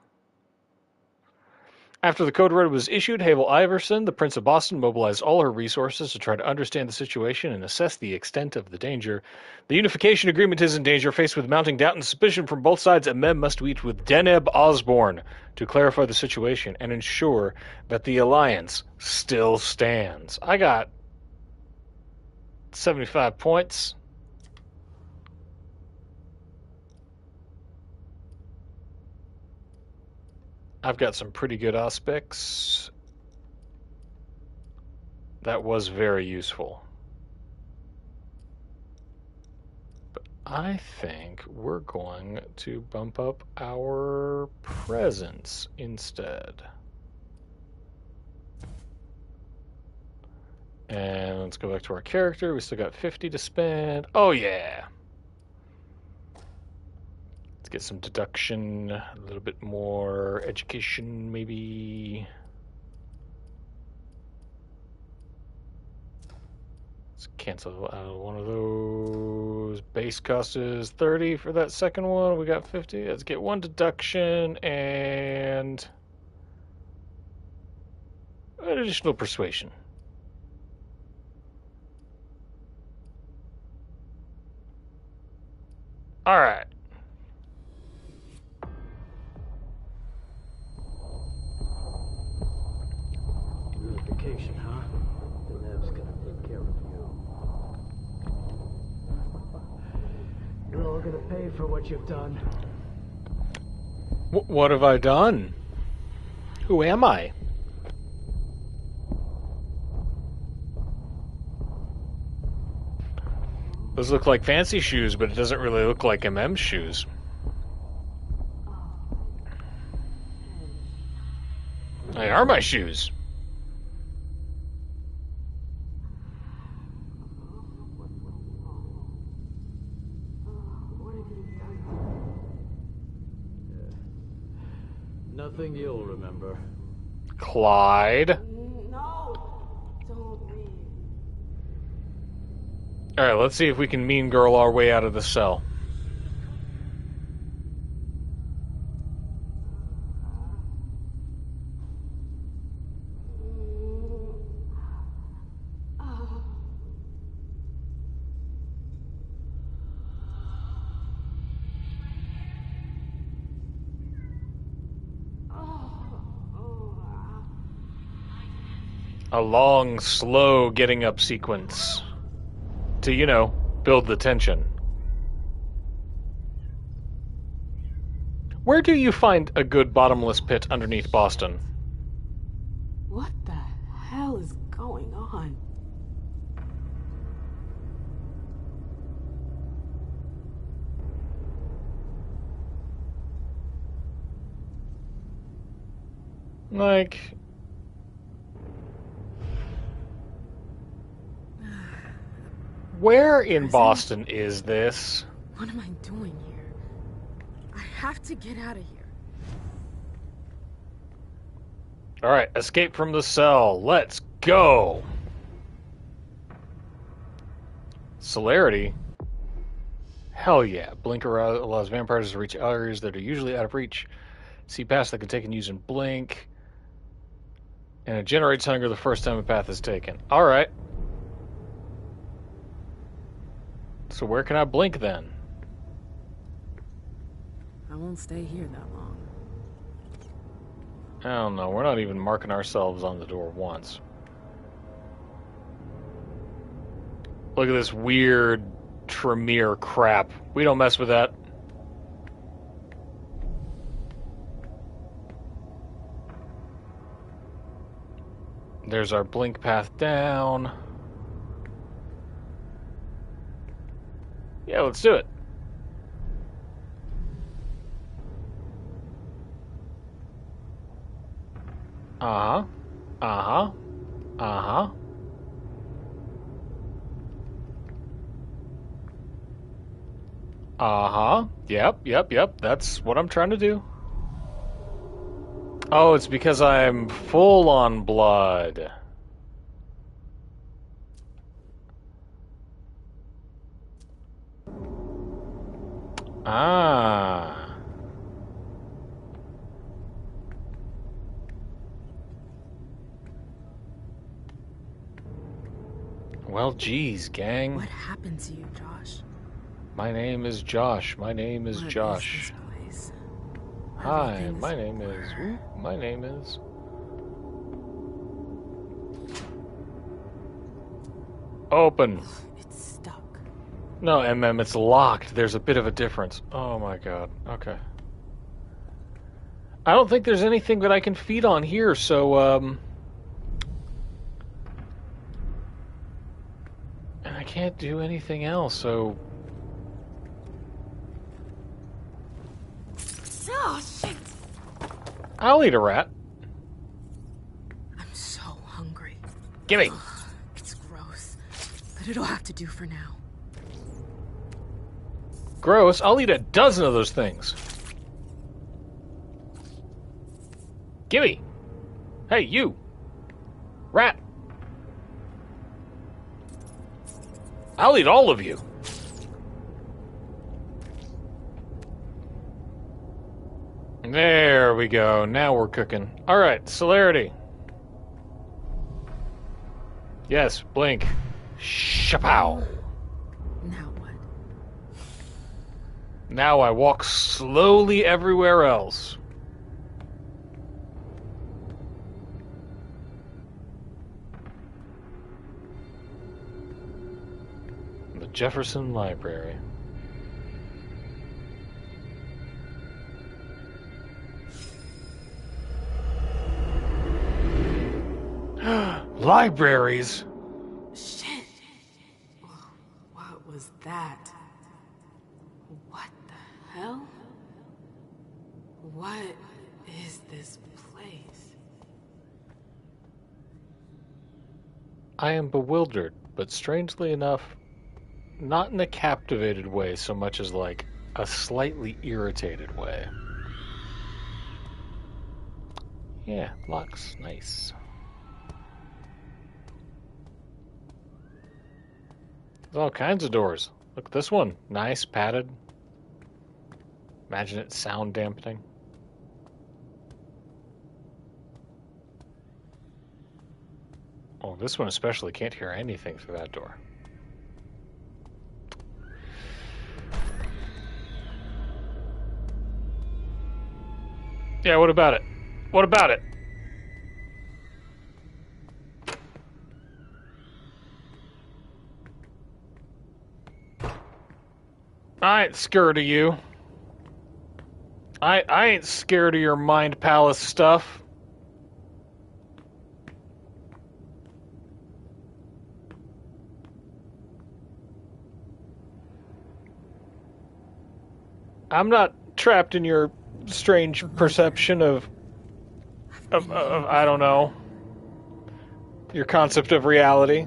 After the code red was issued, Havel Iverson, the Prince of Boston, mobilized all her resources to try to understand the situation and assess the extent of the danger. The unification agreement is in danger. Faced with mounting doubt and suspicion from both sides, MM must meet with Deneb Osborne to clarify the situation and ensure that the alliance still stands. I got 75 points. I've got some pretty good aspects. That was very useful. But I think we're going to bump up our presence instead. And let's go back to our character. We still got 50 to spend. Oh, yeah. Let's get some deduction, a little bit more education, maybe. Let's cancel out one of those. Base cost is 30 for that second one. We got 50. Let's get one deduction and an additional persuasion. All right. Unification, huh? Deneb's gonna take care of you. You're all gonna pay for what you've done. What have I done? Who am I? Those look like fancy shoes, but it doesn't really look like MM's shoes. They are my shoes. Nothing you'll remember. Clyde. No, don't leave. All right, let's see if we can mean girl our way out of the cell. A long, slow getting up sequence to, you know, build the tension. Where do you find a good bottomless pit underneath Boston? What the hell is going on? Like... Where in Boston is this? What am I doing here? I have to get out of here. Alright, escape from the cell. Let's go! Celerity? Hell yeah. Blinker allows vampires to reach areas that are usually out of reach. See paths that can take and use in blink. And it generates hunger the first time a path is taken. Alright. So where can I blink then? I won't stay here that long. I don't know. We're not even marking ourselves on the door once. Look at this weird Tremere crap. We don't mess with that. There's our blink path down. Yeah, let's do it. Uh-huh. Uh-huh. Uh-huh. Uh-huh. Yep. That's what I'm trying to do. Oh, it's because I'm full on blood. Ah. Well, geez, gang. What happened to you, Josh? My name is Josh. My name is What Josh. is this place? Hi, Everything my is name is... blur. My name is... Open. It's stuck. No, MM, it's locked. There's a bit of a difference. Oh my god. Okay. I don't think there's anything that I can feed on here, so, and I can't do anything else, so... Oh, shit! I'll eat a rat. I'm so hungry. Gimme! It's gross, but it'll have to do for now. Gross. I'll eat a dozen of those things. Gimme! Hey, you! Rat! I'll eat all of you. There we go. Now we're cooking. Alright, celerity. Yes, blink. Shapow! Now what? Now I walk slowly everywhere else. The Jefferson Library. Libraries? Shit! What was that? What the hell? What is this place? I am bewildered, but strangely enough, not in a captivated way so much as like a slightly irritated way. Yeah, locks, nice. There's all kinds of doors. Look at this one. Nice, padded. Imagine it sound dampening. Oh, this one especially can't hear anything through that door. Yeah, what about it? What about it? I ain't scared of you. I ain't scared of your mind palace stuff. I'm not trapped in your strange perception of I don't know, your concept of reality.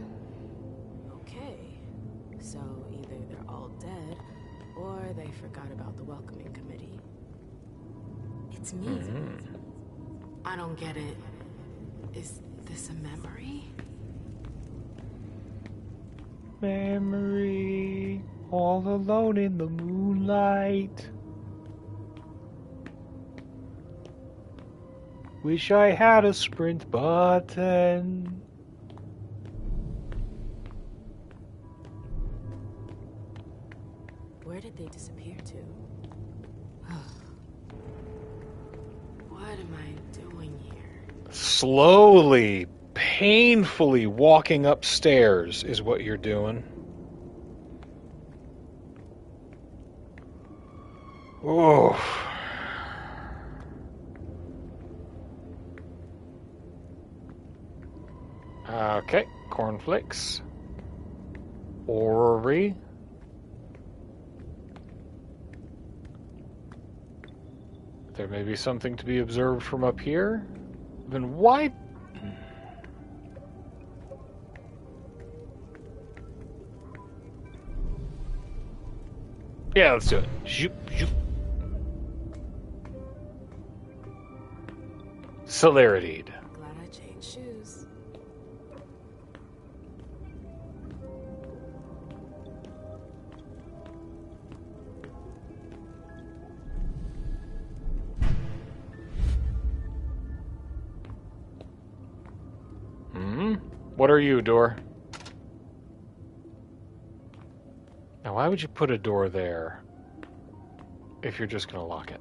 Okay, so either they're all dead, or they forgot about the welcoming committee. It's me. I don't get it. Is this a memory? Memory, all alone in the moonlight. Wish I had a sprint button. Where did they disappear to? What am I doing here? Slowly, painfully walking upstairs is what you're doing. Oh. Okay, cornflakes. Orrery. There may be something to be observed from up here. Then why? Yeah, let's do it. Shoop, shoop. Celerity. Glad I changed shoes. What are you, door? Now, why would you put a door there if you're just going to lock it?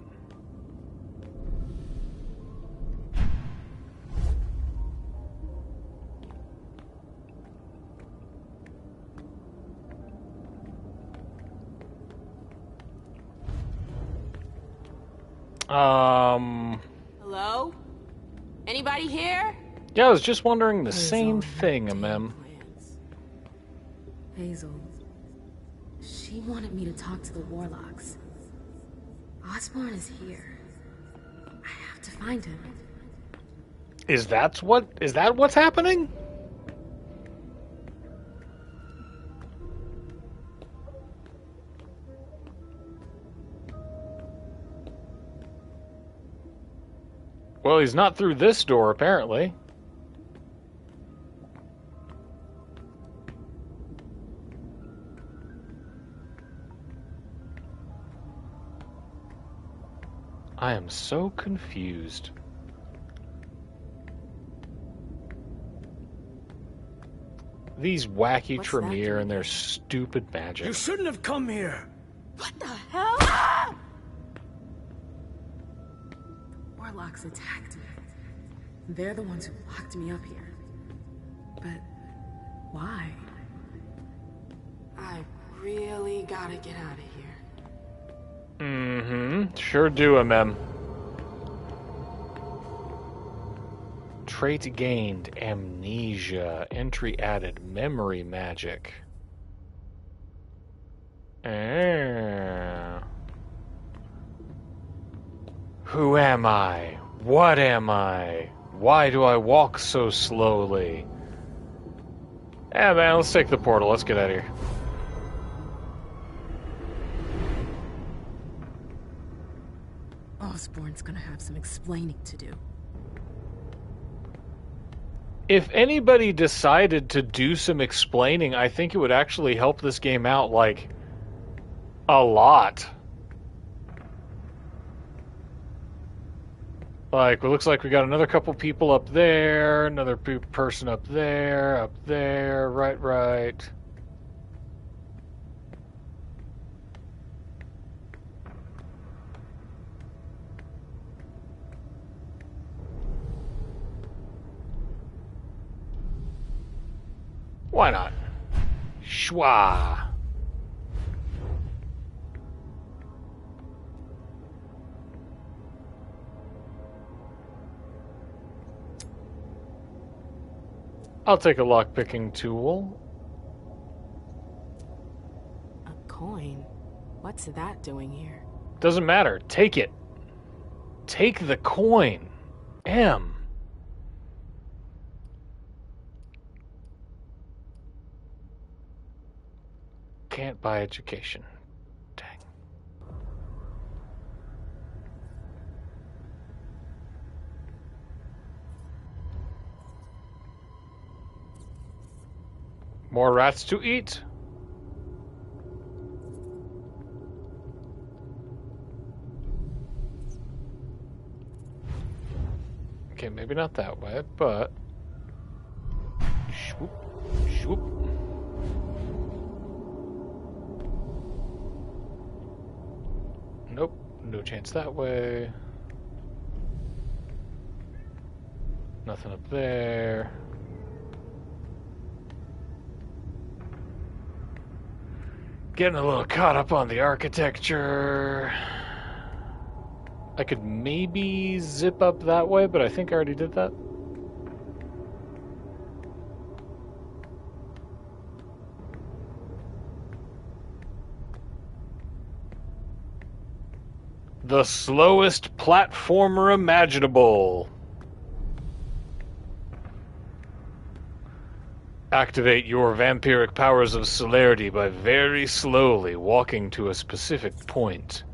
Hello? Anybody here? Yeah, I was just wondering the same thing, Mem. Hazel. She wanted me to talk to the warlocks. Osborn is here. I have to find him. Is that what's happening? Well, he's not through this door, apparently. I am so confused. These wacky Tremere and their stupid magic. You shouldn't have come here. What the hell? Ah! Warlocks attacked me. They're the ones who locked me up here. But why? I really gotta get out of here. Sure do, MM. Trait gained, amnesia. Entry added, memory magic. Who am I? What am I? Why do I walk so slowly? Yeah, man, let's take the portal. Let's get out of here. Osborn's gonna have some explaining to do. If anybody decided to do some explaining, I think it would actually help this game out, like, a lot. Like, it looks like we got another couple people up there, another person up there, right. Why not? Schwa. I'll take a lock-picking tool. A coin? What's that doing here? Doesn't matter. Take it. Take the coin. M. Can't buy education. Dang. More rats to eat. Okay, maybe not that way, but... Swoop, swoop. Nope, no chance that way. Nothing up there. Getting a little caught up on the architecture. I could maybe zip up that way, but I think I already did that. The slowest platformer imaginable. Activate your vampiric powers of celerity by very slowly walking to a specific point.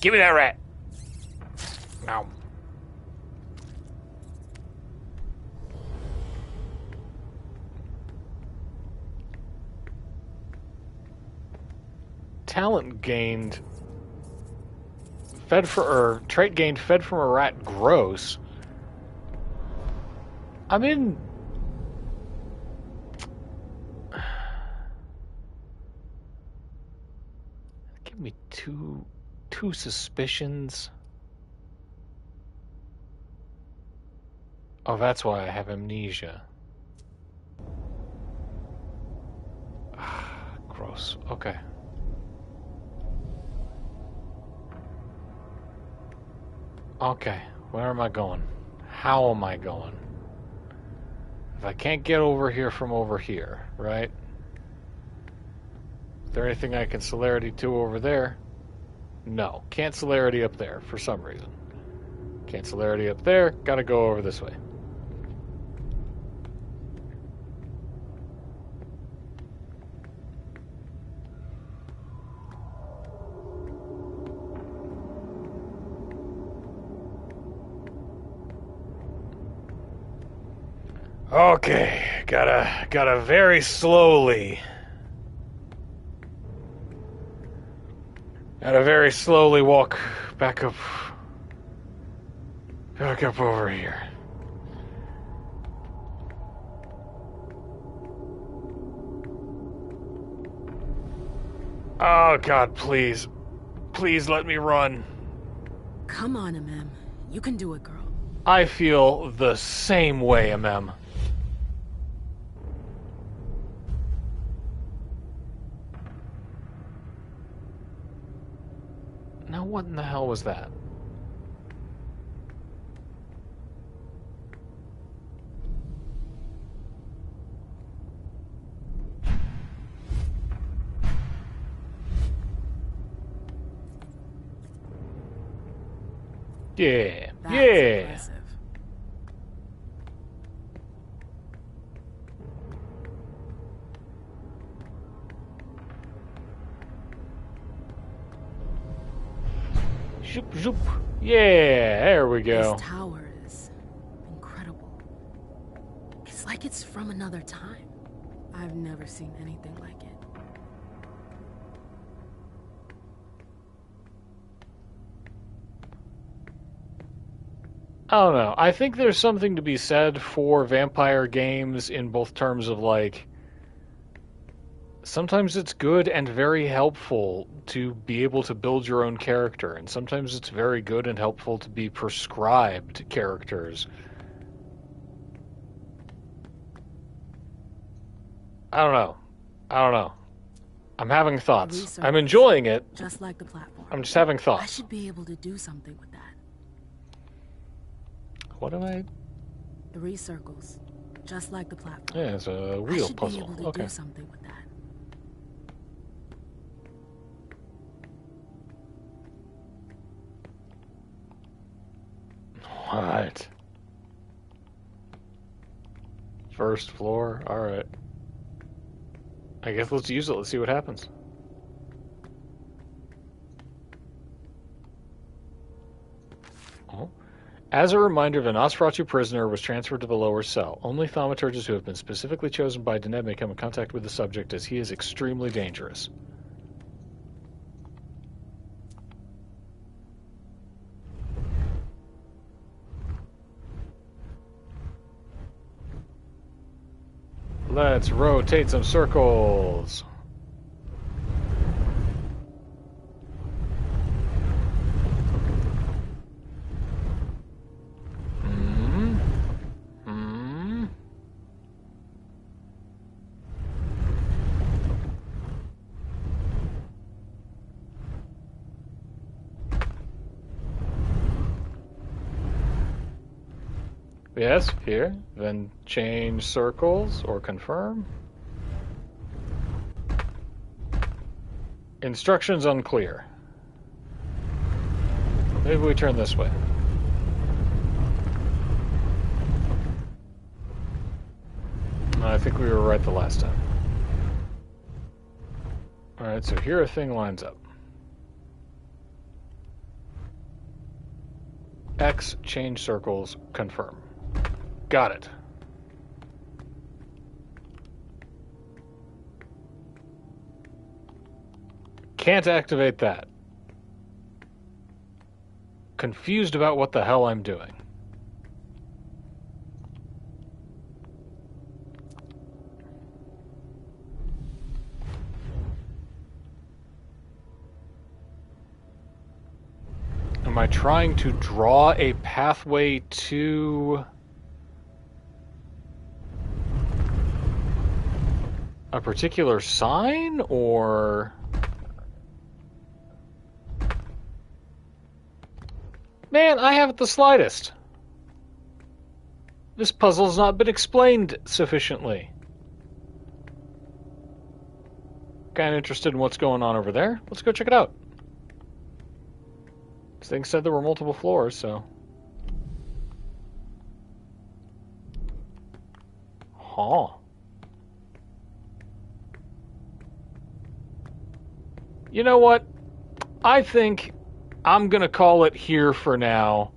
Give me that rat! Ow. Talent gained... trait gained fed from a rat, gross. I'm in... Give me two suspicions. Oh, that's why I have amnesia. Gross. Okay. Okay, where am I going? How am I going? If I can't get over here from over here, right? Is there anything I can celerity to over there? No. Can't celerity up there for some reason. Can't celerity up there. Gotta go over this way. Okay, gotta very slowly walk back up over here. Oh God, please let me run. Come on, MM. You can do it, girl. I feel the same way, MM. Now what in the hell was that? Yeah, That's yeah. impressive. Zoop, zoop. Yeah, there we go. This tower is incredible. It's like it's from another time. I've never seen anything like it. I don't know. I think there's something to be said for vampire games in both terms of, like, sometimes it's good and very helpful to be able to build your own character, and sometimes it's very good and helpful to be prescribed characters. I don't know. I'm having thoughts. I'm enjoying it. Just like the platform. I'm just having thoughts. I should be able to do something with that. What am I? 3 circles. Just like the platform. Yeah, it's a wheel I should puzzle. be able to Okay. do something with that. What? First floor? Alright. I guess let's use it. Let's see what happens. Oh. As a reminder, the Nosferatu prisoner was transferred to the lower cell. Only thaumaturges who have been specifically chosen by Deneb may come in contact with the subject, as he is extremely dangerous. Let's rotate some circles. Yes, here. Then change circles or confirm. Instructions unclear. Maybe we turn this way. think we were right the last time. Alright, so here a thing lines up. X, change circles, confirm. Got it. Can't activate that. Confused about what the hell I'm doing. Am I trying to draw a pathway to a particular sign, or... Man, I haven't the slightest. This puzzle has not been explained sufficiently. Kind of interested in what's going on over there. Let's go check it out. This thing said there were multiple floors, so... Huh. You know what? I think I'm going to call it here for now.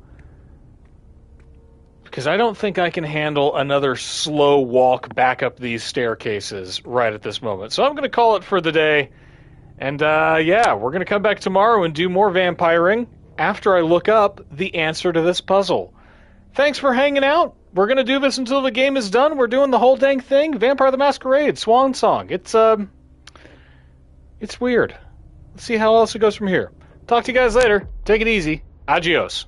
Because I don't think I can handle another slow walk back up these staircases right at this moment. So I'm going to call it for the day. And yeah, we're going to come back tomorrow and do more vampiring after I look up the answer to this puzzle. Thanks for hanging out. We're going to do this until the game is done. We're doing the whole dang thing. Vampire the Masquerade Swansong. It's weird. Let's see how else it goes from here. Talk to you guys later. Take it easy. Adios.